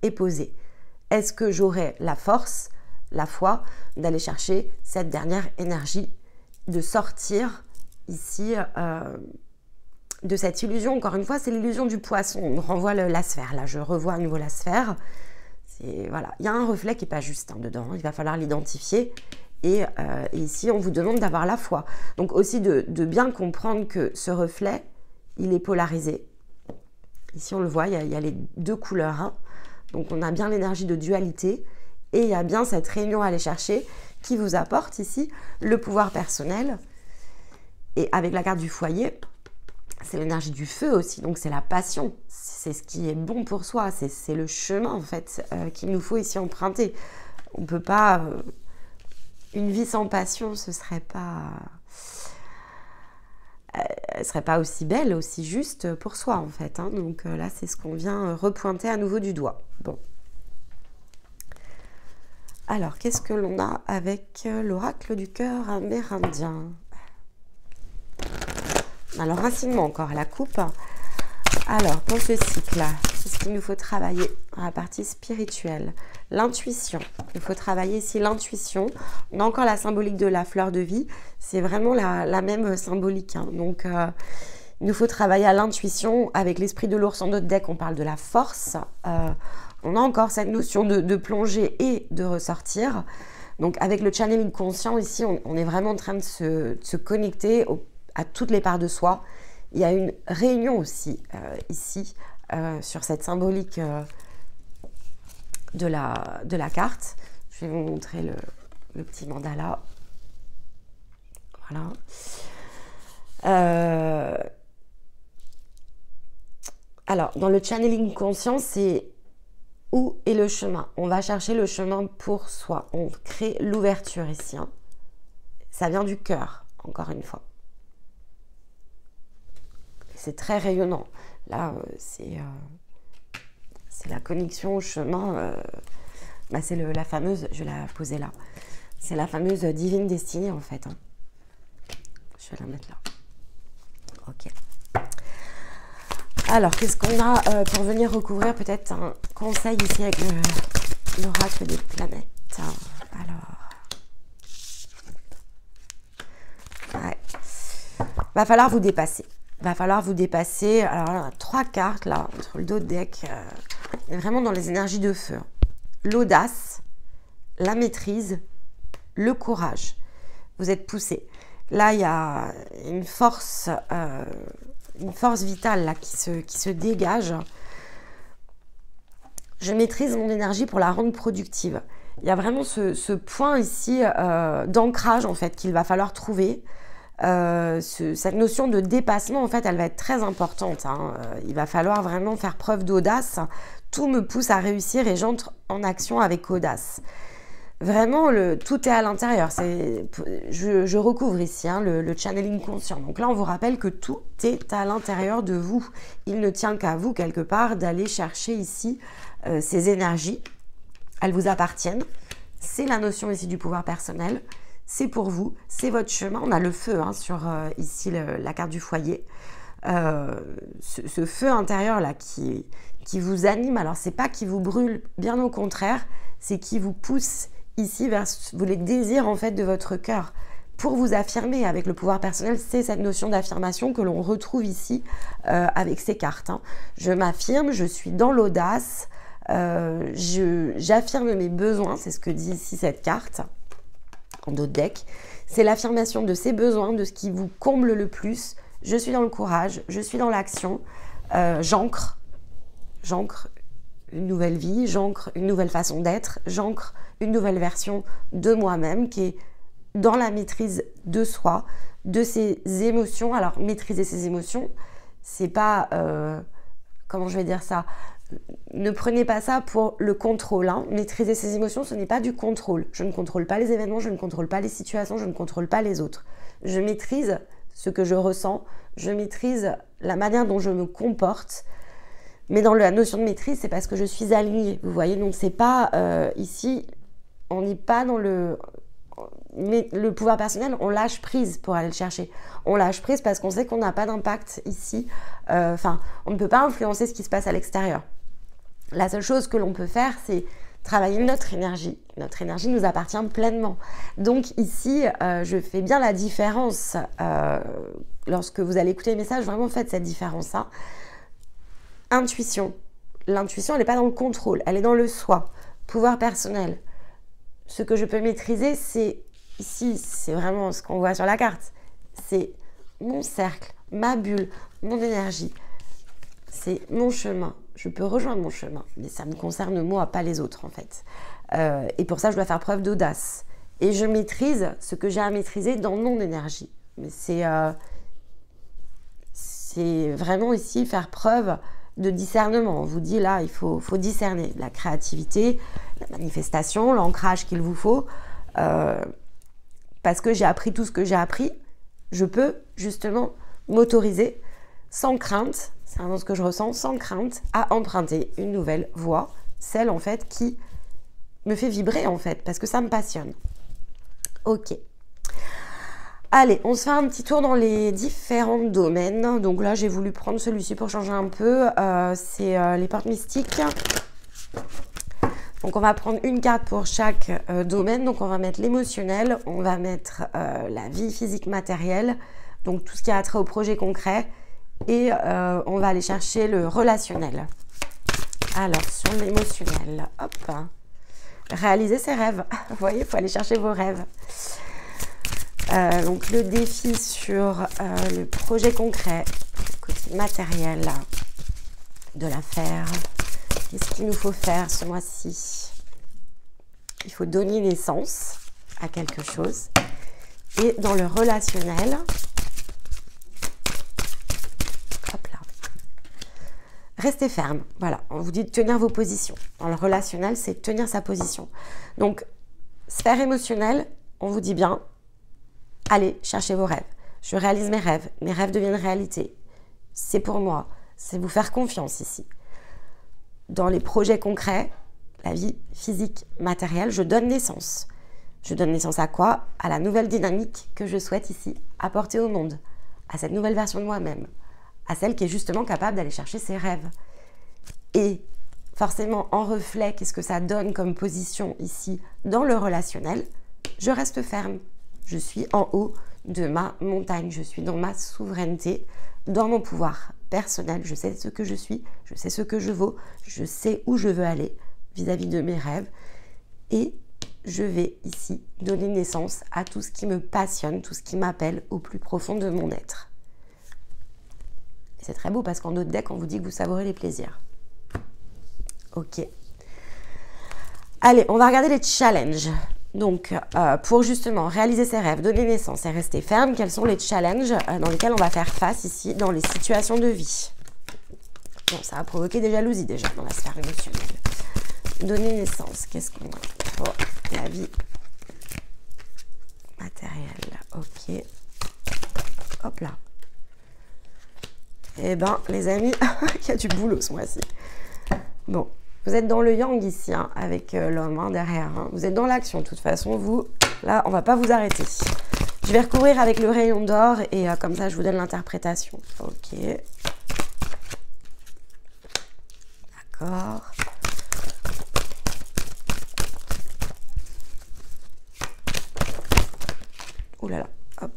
est posé. Est-ce que j'aurai la force, la foi, d'aller chercher cette dernière énergie, de sortir ici de cette illusion? Encore une fois, c'est l'illusion du poisson. On renvoie la sphère. Là, je revois à nouveau la sphère. Voilà, il y a un reflet qui n'est pas juste dedans. Il va falloir l'identifier. Et ici, on vous demande d'avoir la foi. Donc aussi de bien comprendre que ce reflet, il est polarisé. Ici, on le voit, il y a les 2 couleurs. Donc, on a bien l'énergie de dualité. Et il y a bien cette réunion à aller chercher qui vous apporte ici le pouvoir personnel. Et avec la carte du foyer, c'est l'énergie du feu aussi. Donc, c'est la passion. C'est ce qui est bon pour soi. C'est le chemin, en fait, qu'il nous faut ici emprunter. On ne peut pas... une vie sans passion, ce serait pas... elle serait pas aussi belle, aussi juste pour soi, en fait. Donc là, c'est ce qu'on vient repointer à nouveau du doigt. Bon. Alors, qu'est-ce que l'on a avec l'oracle du cœur amérindien? Alors, racinement encore à la coupe. Alors, pour ce cycle-là, c'est ce qu'il nous faut travailler dans la partie spirituelle. L'intuition. Il faut travailler ici l'intuition. On a encore la symbolique de la fleur de vie. C'est vraiment la même symbolique. Donc, il nous faut travailler à l'intuition. Avec l'esprit de l'ours en notre deck, on parle de la force. On a encore cette notion de plonger et de ressortir. Donc, avec le channeling conscient, ici, on est vraiment en train de se connecter à toutes les parts de soi. Il y a une réunion aussi ici sur cette symbolique de la carte. Je vais vous montrer le petit mandala. Voilà. Alors, dans le channeling conscient, c'est où est le chemin? On va chercher le chemin pour soi. On crée l'ouverture ici. Ça vient du cœur, encore une fois. C'est très rayonnant. Là, c'est la connexion au chemin. C'est la fameuse, je vais la poser là. C'est la fameuse divine destinée, en fait. Je vais la mettre là. Ok. Alors, qu'est-ce qu'on a pour venir recouvrir peut-être un conseil ici avec l'oracle des planètes. Alors, ouais. Va falloir vous dépasser. Va falloir vous dépasser. Alors là, on a 3 cartes là, entre le dos de deck. On est vraiment dans les énergies de feu. L'audace, la maîtrise, le courage. Vous êtes poussé. Là, il y a une force vitale là, qui se dégage. Je maîtrise mon énergie pour la rendre productive. Il y a vraiment ce point ici d'ancrage en fait qu'il va falloir trouver. Cette notion de dépassement, en fait, elle va être très importante. Il va falloir vraiment faire preuve d'audace. Tout me pousse à réussir et j'entre en action avec audace. Vraiment, tout est à l'intérieur. Je recouvre ici le channeling conscient. Donc là, on vous rappelle que tout est à l'intérieur de vous. Il ne tient qu'à vous, quelque part, d'aller chercher ici ces énergies. Elles vous appartiennent. C'est la notion ici du pouvoir personnel. C'est pour vous, c'est votre chemin. On a le feu sur ici la carte du foyer. Ce feu intérieur là qui vous anime. Alors c'est pas qui vous brûle, bien au contraire, c'est qui vous pousse ici vers les désirs en fait de votre cœur. Pour vous affirmer avec le pouvoir personnel, c'est cette notion d'affirmation que l'on retrouve ici avec ces cartes. Je m'affirme, je suis dans l'audace, j'affirme mes besoins, c'est ce que dit ici cette carte. En dos de deck, c'est l'affirmation de ses besoins, de ce qui vous comble le plus. Je suis dans le courage, je suis dans l'action, j'ancre une nouvelle vie, j'ancre une nouvelle façon d'être, j'ancre une nouvelle version de moi-même qui est dans la maîtrise de soi, de ses émotions. Alors, maîtriser ses émotions, c'est pas, comment je vais dire ça, Ne prenez pas ça pour le contrôle. Hein. Maîtriser ses émotions, ce n'est pas du contrôle. Je ne contrôle pas les événements, je ne contrôle pas les situations, je ne contrôle pas les autres. Je maîtrise ce que je ressens, je maîtrise la manière dont je me comporte. Mais dans la notion de maîtrise, c'est parce que je suis alignée. Vous voyez, donc c'est pas ici, on n'est pas dans le pouvoir personnel, on lâche prise pour aller le chercher. On lâche prise parce qu'on sait qu'on n'a pas d'impact ici. Enfin, on ne peut pas influencer ce qui se passe à l'extérieur. La seule chose que l'on peut faire, c'est travailler notre énergie. Notre énergie nous appartient pleinement. Donc ici, je fais bien la différence. Lorsque vous allez écouter les messages, vraiment faites cette différence-là. Intuition. L'intuition, elle n'est pas dans le contrôle, elle est dans le soi. Pouvoir personnel. Ce que je peux maîtriser, c'est ici, c'est vraiment ce qu'on voit sur la carte. C'est mon cercle, ma bulle, mon énergie. C'est mon chemin. Je peux rejoindre mon chemin, mais ça me concerne moi, pas les autres en fait. Et pour ça, je dois faire preuve d'audace. Et je maîtrise ce que j'ai à maîtriser dans mon énergie. Mais c'est vraiment ici faire preuve de discernement. On vous dit là, il faut discerner la créativité, la manifestation, l'ancrage qu'il vous faut. Parce que j'ai appris tout ce que j'ai appris, je peux justement m'autoriser sans crainte, c'est vraiment ce que je ressens, sans crainte, à emprunter une nouvelle voie, celle en fait qui me fait vibrer en fait, parce que ça me passionne. Ok. Allez, on se fait un petit tour dans les différents domaines. Donc là, j'ai voulu prendre celui-ci pour changer un peu. C'est les portes mystiques. Donc on va prendre une carte pour chaque domaine. Donc on va mettre l'émotionnel, on va mettre la vie physique matérielle, donc tout ce qui a trait au projet concret. Et on va aller chercher le relationnel. Alors, sur l'émotionnel, hop, réaliser ses rêves. Vous voyez, il faut aller chercher vos rêves. Donc, le défi sur le projet concret, le côté matériel de l'affaire. Qu'est-ce qu'il nous faut faire ce mois-ci? Il faut donner naissance à quelque chose. Et dans le relationnel, restez ferme, voilà, on vous dit de tenir vos positions. Dans le relationnel, c'est tenir sa position. Donc, sphère émotionnelle, on vous dit bien, allez, cherchez vos rêves. Je réalise mes rêves deviennent réalité. C'est pour moi, c'est vous faire confiance ici. Dans les projets concrets, la vie physique, matérielle, je donne naissance. Je donne naissance à quoi? À la nouvelle dynamique que je souhaite ici apporter au monde, à cette nouvelle version de moi-même, à celle qui est justement capable d'aller chercher ses rêves. Et forcément, en reflet, qu'est-ce que ça donne comme position ici dans le relationnel? Je reste ferme. Je suis en haut de ma montagne. Je suis dans ma souveraineté, dans mon pouvoir personnel. Je sais ce que je suis, je sais ce que je vaux, je sais où je veux aller vis-à-vis de mes rêves. Et je vais ici donner naissance à tout ce qui me passionne, tout ce qui m'appelle au plus profond de mon être. C'est très beau parce qu'en notre deck, on vous dit que vous savourez les plaisirs. Ok. Allez, on va regarder les challenges. Donc, pour justement réaliser ses rêves, donner naissance et rester ferme, quels sont les challenges dans lesquels on va faire face ici dans les situations de vie? Bon, ça va provoquer des jalousies déjà dans la sphère émotionnelle. Donner naissance, qu'est-ce qu'on a pour la vie matérielle? Ok. Hop là. Eh ben, les amis, il y a du boulot ce mois-ci. Bon, vous êtes dans le yang ici, hein, avec l'homme derrière. Hein. Vous êtes dans l'action, de toute façon, vous, là, on va pas vous arrêter. Je vais recouvrir avec le rayon d'or et comme ça, je vous donne l'interprétation. Ok. D'accord. Ouh là là, hop.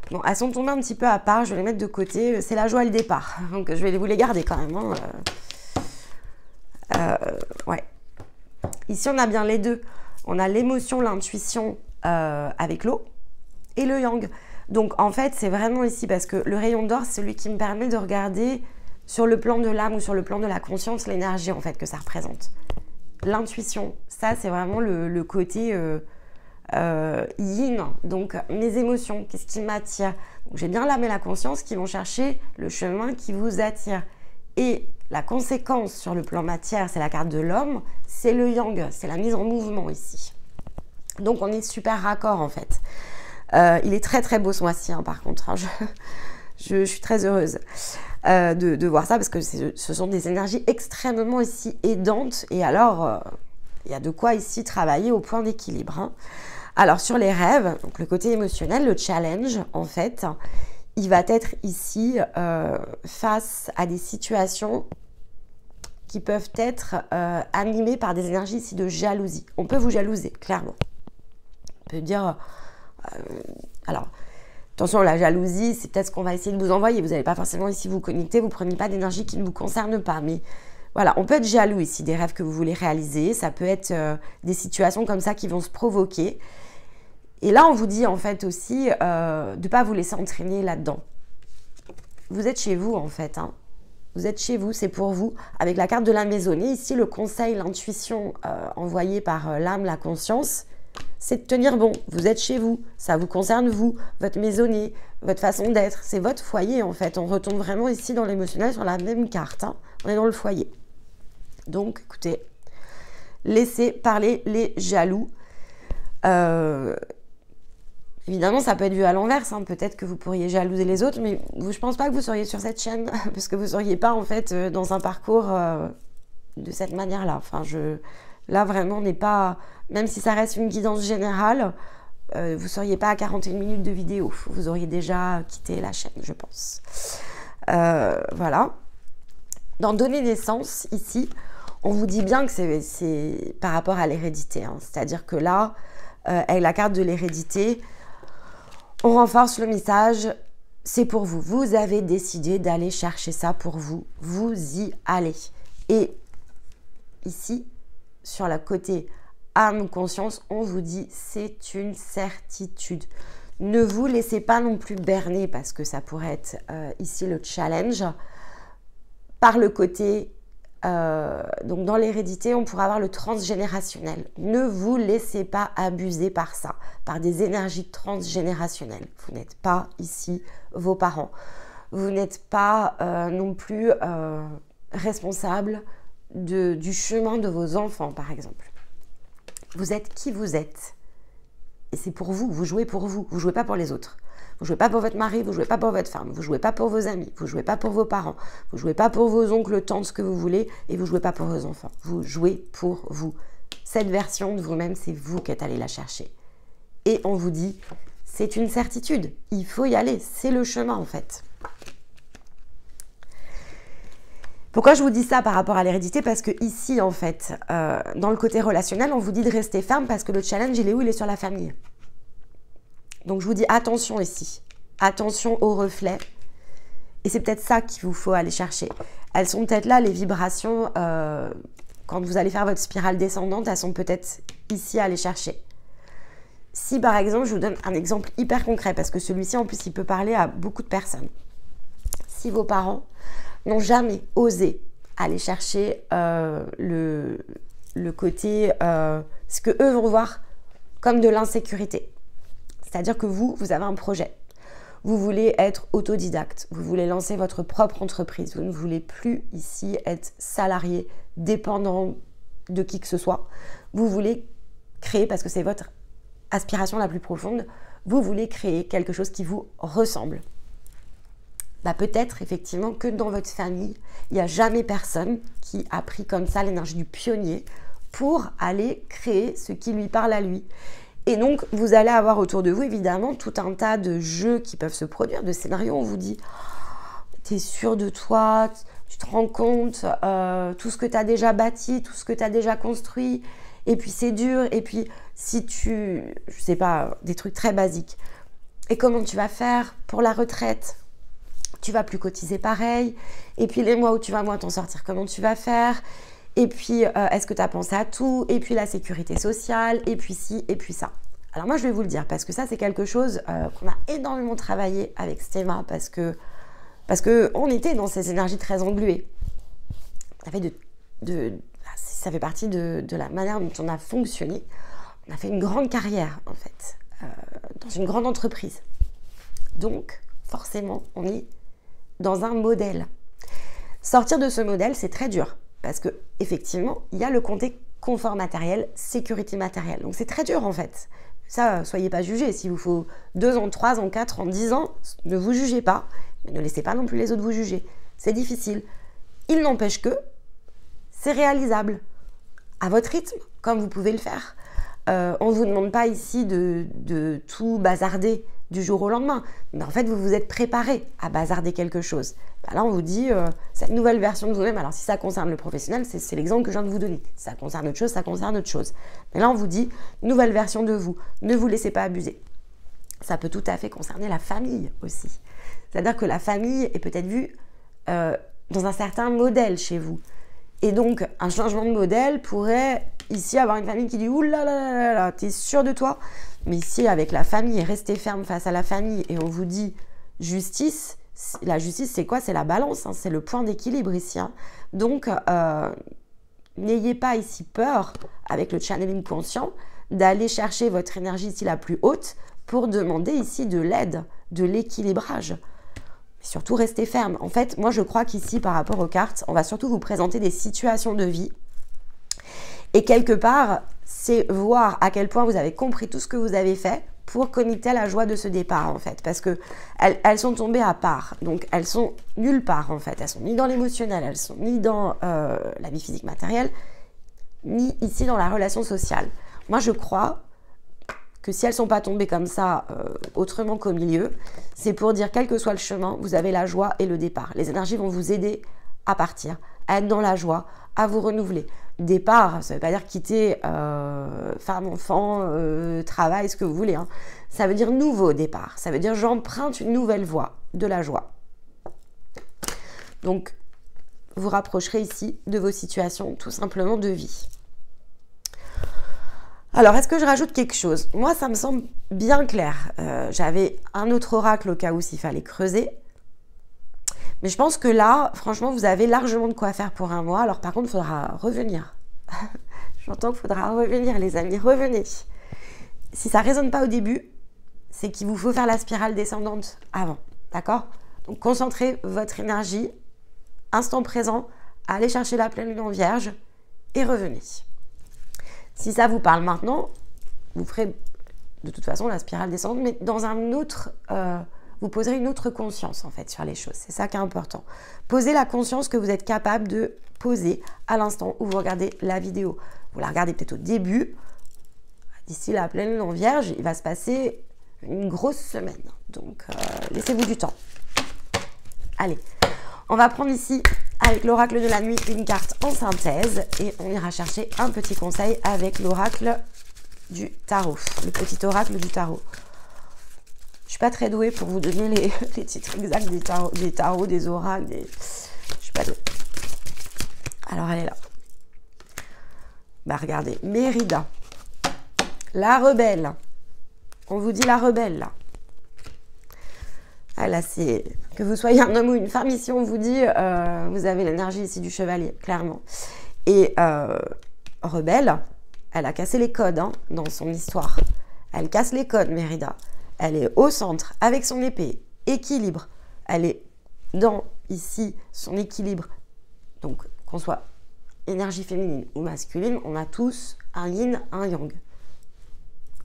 Bon, elles sont tombées un petit peu à part, je vais les mettre de côté. C'est la joie et le départ, donc je vais vous les garder quand même. Hein. Ouais. Ici, on a bien les deux. On a l'émotion, l'intuition avec l'eau et le yang. Donc, en fait, c'est vraiment ici parce que le rayon d'or, c'est celui qui me permet de regarder sur le plan de l'âme ou sur le plan de la conscience l'énergie en fait que ça représente. L'intuition, ça, c'est vraiment le côté yin, donc mes émotions, qu'est-ce qui m'attire. J'ai bien l'âme et la conscience qui vont chercher le chemin qui vous attire. Et la conséquence sur le plan matière, c'est la carte de l'homme, c'est le yang, c'est la mise en mouvement ici. Donc on est super raccord en fait. Il est très très beau ce mois-ci par contre, hein. Je suis très heureuse de voir ça parce que ce sont des énergies extrêmement ici aidantes et alors il y a de quoi ici travailler au point d'équilibre, hein. Alors sur les rêves, donc le côté émotionnel, le challenge en fait, il va être ici face à des situations qui peuvent être animées par des énergies ici de jalousie. On peut vous jalouser, clairement. On peut dire... alors, attention, la jalousie, c'est peut-être ce qu'on va essayer de vous envoyer. Vous n'allez pas forcément ici vous connecter, vous ne prenez pas d'énergie qui ne vous concerne pas. Mais voilà, on peut être jaloux ici des rêves que vous voulez réaliser. Ça peut être des situations comme ça qui vont se provoquer. Et là, on vous dit en fait aussi de ne pas vous laisser entraîner là-dedans. Vous êtes chez vous en fait, hein. Vous êtes chez vous, c'est pour vous. Avec la carte de la maisonnée, ici, le conseil, l'intuition envoyée par l'âme, la conscience, c'est de tenir bon. Vous êtes chez vous, ça vous concerne vous, votre maisonnée, votre façon d'être. C'est votre foyer en fait. On retombe vraiment ici dans l'émotionnel sur la même carte, hein. On est dans le foyer. Donc, écoutez, laissez parler les jaloux. Évidemment, ça peut être vu à l'inverse, hein. Peut-être que vous pourriez jalouser les autres, mais je pense pas que vous seriez sur cette chaîne, parce que vous seriez pas en fait dans un parcours de cette manière-là. Enfin, là vraiment, n'est pas, même si ça reste une guidance générale, vous seriez pas à 41 minutes de vidéo. Vous auriez déjà quitté la chaîne, je pense. Voilà. Dans donner naissance, ici, on vous dit bien que c'est par rapport à l'hérédité, hein. C'est-à-dire que là, avec la carte de l'hérédité, on renforce le message, c'est pour vous. Vous avez décidé d'aller chercher ça pour vous. Vous y allez. Et ici, sur le côté âme, conscience, on vous dit c'est une certitude. Ne vous laissez pas non plus berner parce que ça pourrait être ici le challenge. Par le côté, donc dans l'hérédité, on pourrait avoir le transgénérationnel. Ne vous laissez pas abuser par ça, par des énergies transgénérationnelles. Vous n'êtes pas ici vos parents. Vous n'êtes pas non plus responsable du chemin de vos enfants, par exemple. Vous êtes qui vous êtes. Et c'est pour vous, vous jouez pour vous. Vous ne jouez pas pour les autres. Vous ne jouez pas pour votre mari, vous ne jouez pas pour votre femme, vous ne jouez pas pour vos amis, vous ne jouez pas pour vos parents, vous ne jouez pas pour vos oncles, tantes, ce que vous voulez, et vous ne jouez pas pour vos enfants. Vous jouez pour vous. Cette version de vous-même, c'est vous qui êtes allé la chercher. Et on vous dit, c'est une certitude, il faut y aller, c'est le chemin en fait. Pourquoi je vous dis ça par rapport à l'hérédité? Parce que ici, en fait, dans le côté relationnel, on vous dit de rester ferme parce que le challenge, il est où? Il est sur la famille. Donc, je vous dis attention ici. Attention aux reflets. Et c'est peut-être ça qu'il vous faut aller chercher. Elles sont peut-être là, les vibrations, quand vous allez faire votre spirale descendante, elles sont peut-être ici à aller chercher. Si, par exemple, je vous donne un exemple hyper concret, parce que celui-ci, en plus, il peut parler à beaucoup de personnes. Si vos parents n'ont jamais osé aller chercher le côté, ce que eux vont voir comme de l'insécurité. C'est-à-dire que vous avez un projet. Vous voulez être autodidacte. Vous voulez lancer votre propre entreprise. Vous ne voulez plus ici être salarié, dépendant de qui que ce soit. Vous voulez créer, parce que c'est votre aspiration la plus profonde, vous voulez créer quelque chose qui vous ressemble. Bah peut-être effectivement que dans votre famille, il n'y a jamais personne qui a pris comme ça l'énergie du pionnier pour aller créer ce qui lui parle à lui. Et donc, vous allez avoir autour de vous, évidemment, tout un tas de jeux qui peuvent se produire, de scénarios. On vous dit, tu es sûr de toi, tu te rends compte, tout ce que tu as déjà bâti, tout ce que tu as déjà construit, et puis c'est dur, et puis si tu, je sais pas, des trucs très basiques. Et comment tu vas faire pour la retraite? Tu vas plus cotiser pareil, et puis les mois où tu vas moins t'en sortir, comment tu vas faire? Et puis, est-ce que tu as pensé à tout? Et puis la sécurité sociale, et puis ci, et puis ça. Alors moi, je vais vous le dire, parce que ça, c'est quelque chose qu'on a énormément travaillé avec Stéma, parce que on était dans ces énergies très engluées. Ça fait partie de la manière dont on a fonctionné. on a fait une grande carrière, en fait, dans une grande entreprise. Donc, forcément, on est dans un modèle. Sortir de ce modèle, c'est très dur, parce que effectivement, il y a le côté confort matériel, sécurité matérielle. Donc, c'est très dur, en fait. Ça, soyez pas jugés. S'il vous faut 2 ans, 3 ans, 4 ans, 10 ans, ne vous jugez pas, mais ne laissez pas non plus les autres vous juger. C'est difficile. Il n'empêche que c'est réalisable, à votre rythme, comme vous pouvez le faire. On ne vous demande pas ici de tout bazarder du jour au lendemain, mais en fait, vous vous êtes préparé à bazarder quelque chose. Ben là, on vous dit, cette nouvelle version de vous-même, alors si ça concerne le professionnel, c'est l'exemple que je viens de vous donner. Si ça concerne autre chose, ça concerne autre chose. Mais là, on vous dit, nouvelle version de vous, ne vous laissez pas abuser. Ça peut tout à fait concerner la famille aussi. C'est-à-dire que la famille est peut-être vue dans un certain modèle chez vous. Et donc, un changement de modèle pourrait ici avoir une famille qui dit « Ouh là là là là, t'es sûr de toi ?» Mais ici, avec la famille, restez ferme face à la famille et on vous dit « Justice », la justice, c'est quoi? C'est la balance, hein, c'est le point d'équilibre ici. Hein. Donc, n'ayez pas ici peur, avec le channeling conscient, d'aller chercher votre énergie ici la plus haute pour demander ici de l'aide, de l'équilibrage. Surtout, restez ferme. En fait, moi, je crois qu'ici, par rapport aux cartes, on va surtout vous présenter des situations de vie. Et quelque part, c'est voir à quel point vous avez compris tout ce que vous avez fait pour connecter à la joie de ce départ, en fait. Parce que elles sont tombées à part. Donc, elles sont nulle part, en fait. Elles sont ni dans l'émotionnel, elles sont ni dans la vie physique matérielle, ni ici dans la relation sociale. Moi, je crois que si elles ne sont pas tombées comme ça, autrement qu'au milieu, c'est pour dire, quel que soit le chemin, vous avez la joie et le départ. Les énergies vont vous aider à partir, à être dans la joie, à vous renouveler. Départ, ça ne veut pas dire quitter femme, enfant, travail, ce que vous voulez. Hein. Ça veut dire nouveau départ. Ça veut dire j'emprunte une nouvelle voie, de la joie. Donc, vous rapprocherez ici de vos situations, tout simplement de vie. Alors, est-ce que je rajoute quelque chose? Moi, ça me semble bien clair. J'avais un autre oracle au cas où s'il fallait creuser. Mais je pense que là, franchement, vous avez largement de quoi faire pour un mois. Alors, par contre, il faudra revenir. J'entends qu'il faudra revenir, les amis. Revenez. Si ça ne résonne pas au début, c'est qu'il vous faut faire la spirale descendante avant. D'accord? Donc, concentrez votre énergie, instant présent, allez chercher la pleine lune en vierge et revenez. Si ça vous parle maintenant, vous ferez de toute façon la spirale descendante, mais dans un autre, vous poserez une autre conscience en fait sur les choses. C'est ça qui est important. Posez la conscience que vous êtes capable de poser à l'instant où vous regardez la vidéo. Vous la regardez peut-être au début. D'ici la pleine lune en vierge, il va se passer une grosse semaine. Donc, laissez-vous du temps. Allez, on va prendre ici, avec l'oracle de la nuit, une carte en synthèse et on ira chercher un petit conseil avec l'oracle du tarot, le petit oracle du tarot. Je suis pas très douée pour vous donner les titres exacts des tarots, des oracles, je suis pas douée. Alors, elle est là. Bah, regardez, Mérida, la rebelle. On vous dit la rebelle, là. Ah, là, c'est que vous soyez un homme ou une femme, ici, on vous dit, vous avez l'énergie ici du chevalier, clairement. Et rebelle, elle a cassé les codes hein, dans son histoire. Elle casse les codes, Mérida. Elle est au centre, avec son épée, équilibre. Elle est dans, ici, son équilibre. Donc, qu'on soit énergie féminine ou masculine, on a tous un yin, un yang.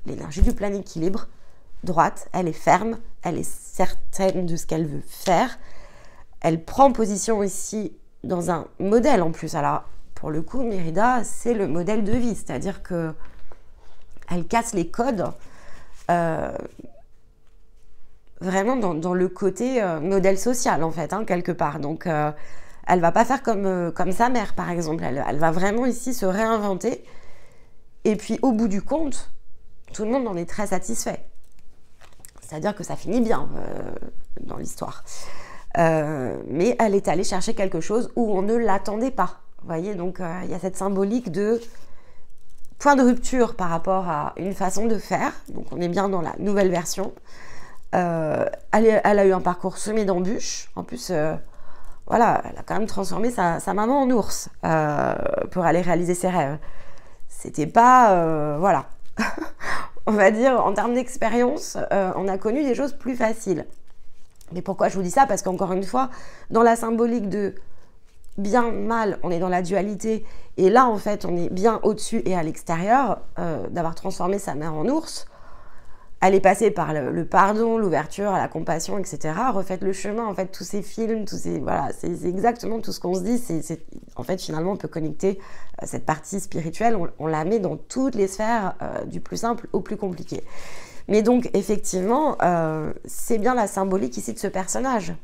L'énergie du plein équilibre, droite, elle est ferme, elle est certaine de ce qu'elle veut faire. Elle prend position ici dans un modèle en plus. Alors, pour le coup, Mérida, c'est le modèle de vie, c'est-à-dire que elle casse les codes vraiment dans le côté modèle social, en fait, hein, quelque part. Donc, elle va pas faire comme sa mère, par exemple. Elle va vraiment ici se réinventer. Et puis, au bout du compte, tout le monde en est très satisfait. C'est-à-dire que ça finit bien dans l'histoire. Mais elle est allée chercher quelque chose où on ne l'attendait pas. Vous voyez, donc il y a cette symbolique de point de rupture par rapport à une façon de faire. Donc on est bien dans la nouvelle version. Elle a eu un parcours semé d'embûches. En plus, voilà, elle a quand même transformé sa maman en ours pour aller réaliser ses rêves. C'était pas... voilà. on va dire, en termes d'expérience, on a connu des choses plus faciles. Mais pourquoi je vous dis ça? Parce qu'encore une fois, dans la symbolique de bien, mal, on est dans la dualité. Et là, en fait, on est bien au-dessus et à l'extérieur, d'avoir transformé sa mère en ours. Elle est passée par le pardon, l'ouverture, la compassion, etc. Refaites le chemin, en fait, tous ces films, voilà, c'est exactement tout ce qu'on se dit. En fait, finalement, on peut connecter cette partie spirituelle, on la met dans toutes les sphères, du plus simple au plus compliqué. Mais donc, effectivement, c'est bien la symbolique ici de ce personnage.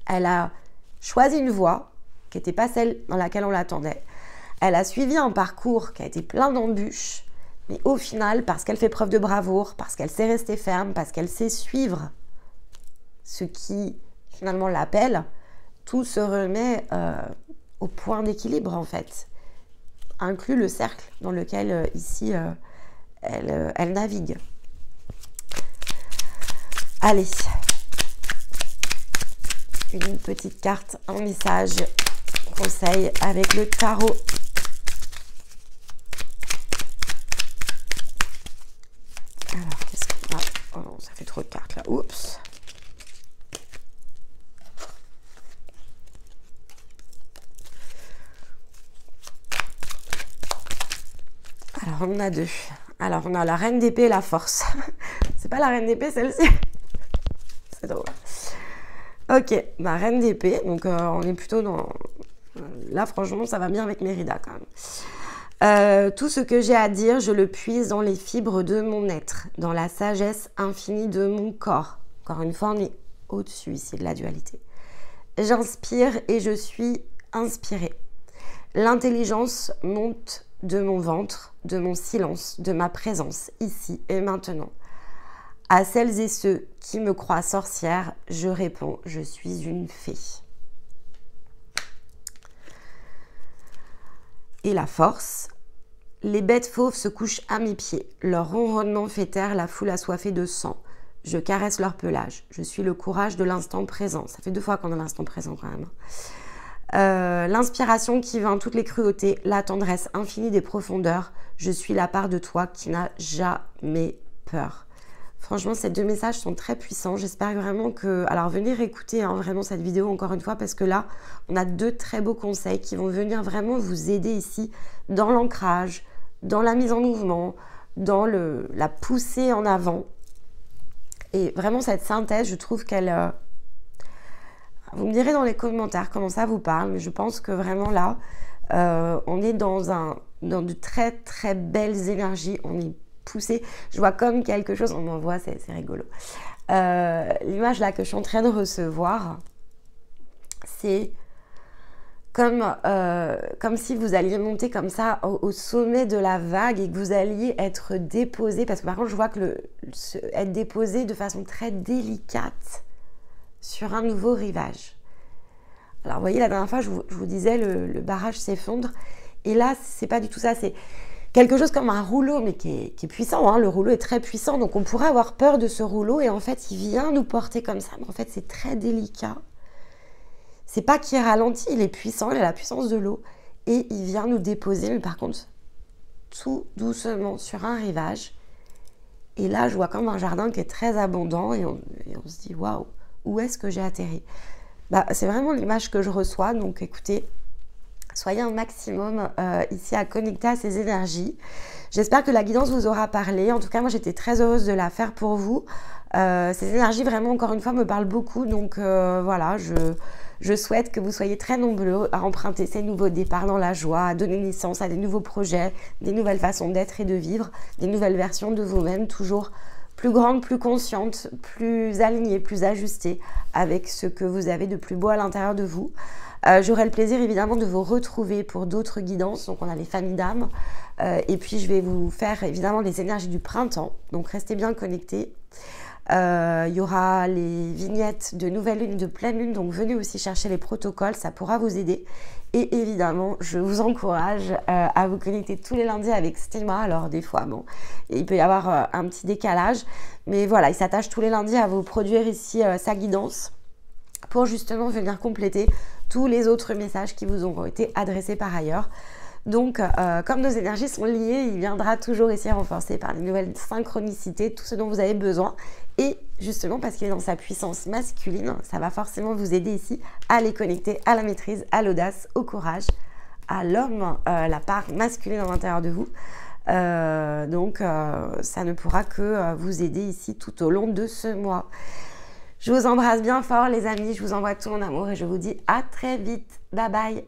Elle a choisi une voie qui n'était pas celle dans laquelle on l'attendait. Elle a suivi un parcours qui a été plein d'embûches. Mais au final, parce qu'elle fait preuve de bravoure, parce qu'elle sait rester ferme, parce qu'elle sait suivre ce qui finalement l'appelle, tout se remet au point d'équilibre en fait, inclut le cercle dans lequel ici elle navigue. Allez, une petite carte, un message, conseil avec le tarot. Alors, qu'est-ce qu'on a? Oh non, ça fait trop de cartes là. Oups. Alors, on en a deux. Alors, on a la reine d'épée et la force. C'est pas la reine d'épée, celle-ci. C'est drôle. Ok, ma reine d'épée. Donc, on est plutôt dans... Là, franchement, ça va bien avec Mérida quand même. Tout ce que j'ai à dire, je le puise dans les fibres de mon être, dans la sagesse infinie de mon corps. Encore une fois, on est au-dessus ici de la dualité. J'inspire et je suis inspirée. L'intelligence monte de mon ventre, de mon silence, de ma présence, ici et maintenant. À celles et ceux qui me croient sorcière, je réponds, je suis une fée. Et la force, les bêtes fauves se couchent à mes pieds. Leur ronronnement fait taire la foule assoiffée de sang. Je caresse leur pelage. Je suis le courage de l'instant présent. Ça fait 2 fois qu'on a l'instant présent quand même. L'inspiration qui vainc toutes les cruautés, la tendresse infinie des profondeurs. Je suis la part de toi qui n'a jamais peur. Franchement, ces 2 messages sont très puissants. J'espère vraiment que... Alors, venez réécouter vraiment cette vidéo encore une fois parce que là, on a 2 très beaux conseils qui vont venir vraiment vous aider ici dans l'ancrage, dans la mise en mouvement, dans la poussée en avant. Et vraiment, cette synthèse, je trouve qu'elle... Vous me direz dans les commentaires comment ça vous parle, mais je pense que vraiment là, on est dans de très très belles énergies. On est poussé. Je vois comme quelque chose, on m'envoie, c'est rigolo. L'image là que je suis en train de recevoir, c'est comme si vous alliez monter comme ça au sommet de la vague et que vous alliez être déposé, parce que par contre je vois que être déposé de façon très délicate sur un nouveau rivage. Alors vous voyez, la dernière fois je vous disais le barrage s'effondre, et là c'est pas du tout ça, c'est quelque chose comme un rouleau, mais qui est puissant, hein. Le rouleau est très puissant, donc on pourrait avoir peur de ce rouleau, et en fait il vient nous porter comme ça, mais en fait c'est très délicat. C'est pas qu'il ralentit, il est puissant, il a la puissance de l'eau, et il vient nous déposer, mais par contre tout doucement sur un rivage. Et là je vois comme un jardin qui est très abondant, et on se dit waouh, où est-ce que j'ai atterri? C'est vraiment l'image que je reçois, donc écoutez, soyez un maximum ici à connecter à ces énergies. J'espère que la guidance vous aura parlé. En tout cas, moi, j'étais très heureuse de la faire pour vous. Ces énergies, vraiment, encore une fois, me parlent beaucoup. Donc, voilà, je souhaite que vous soyez très nombreux à emprunter ces nouveaux départs dans la joie, à donner naissance à des nouveaux projets, des nouvelles façons d'être et de vivre, des nouvelles versions de vous-même, toujours plus grandes, plus conscientes, plus alignées, plus ajustées avec ce que vous avez de plus beau à l'intérieur de vous. J'aurai le plaisir évidemment de vous retrouver pour d'autres guidances. Donc on a les familles d'âmes, et puis je vais vous faire évidemment les énergies du printemps, donc restez bien connectés. Il y aura les vignettes de nouvelle lune, de pleine lune, donc venez aussi chercher les protocoles, ça pourra vous aider. Et évidemment, je vous encourage à vous connecter tous les lundis avec Stéma. Alors des fois, bon, il peut y avoir un petit décalage, mais voilà, il s'attache tous les lundis à vous produire ici sa guidance pour justement venir compléter tous les autres messages qui vous ont été adressés par ailleurs. Donc, comme nos énergies sont liées, il viendra toujours ici renforcé par les nouvelles synchronicités, tout ce dont vous avez besoin. Et justement, parce qu'il est dans sa puissance masculine, ça va forcément vous aider ici à les connecter à la maîtrise, à l'audace, au courage, à l'homme, la part masculine à l'intérieur de vous. Donc, ça ne pourra que vous aider ici tout au long de ce mois. Je vous embrasse bien fort les amis, je vous envoie tout mon amour et je vous dis à très vite. Bye bye.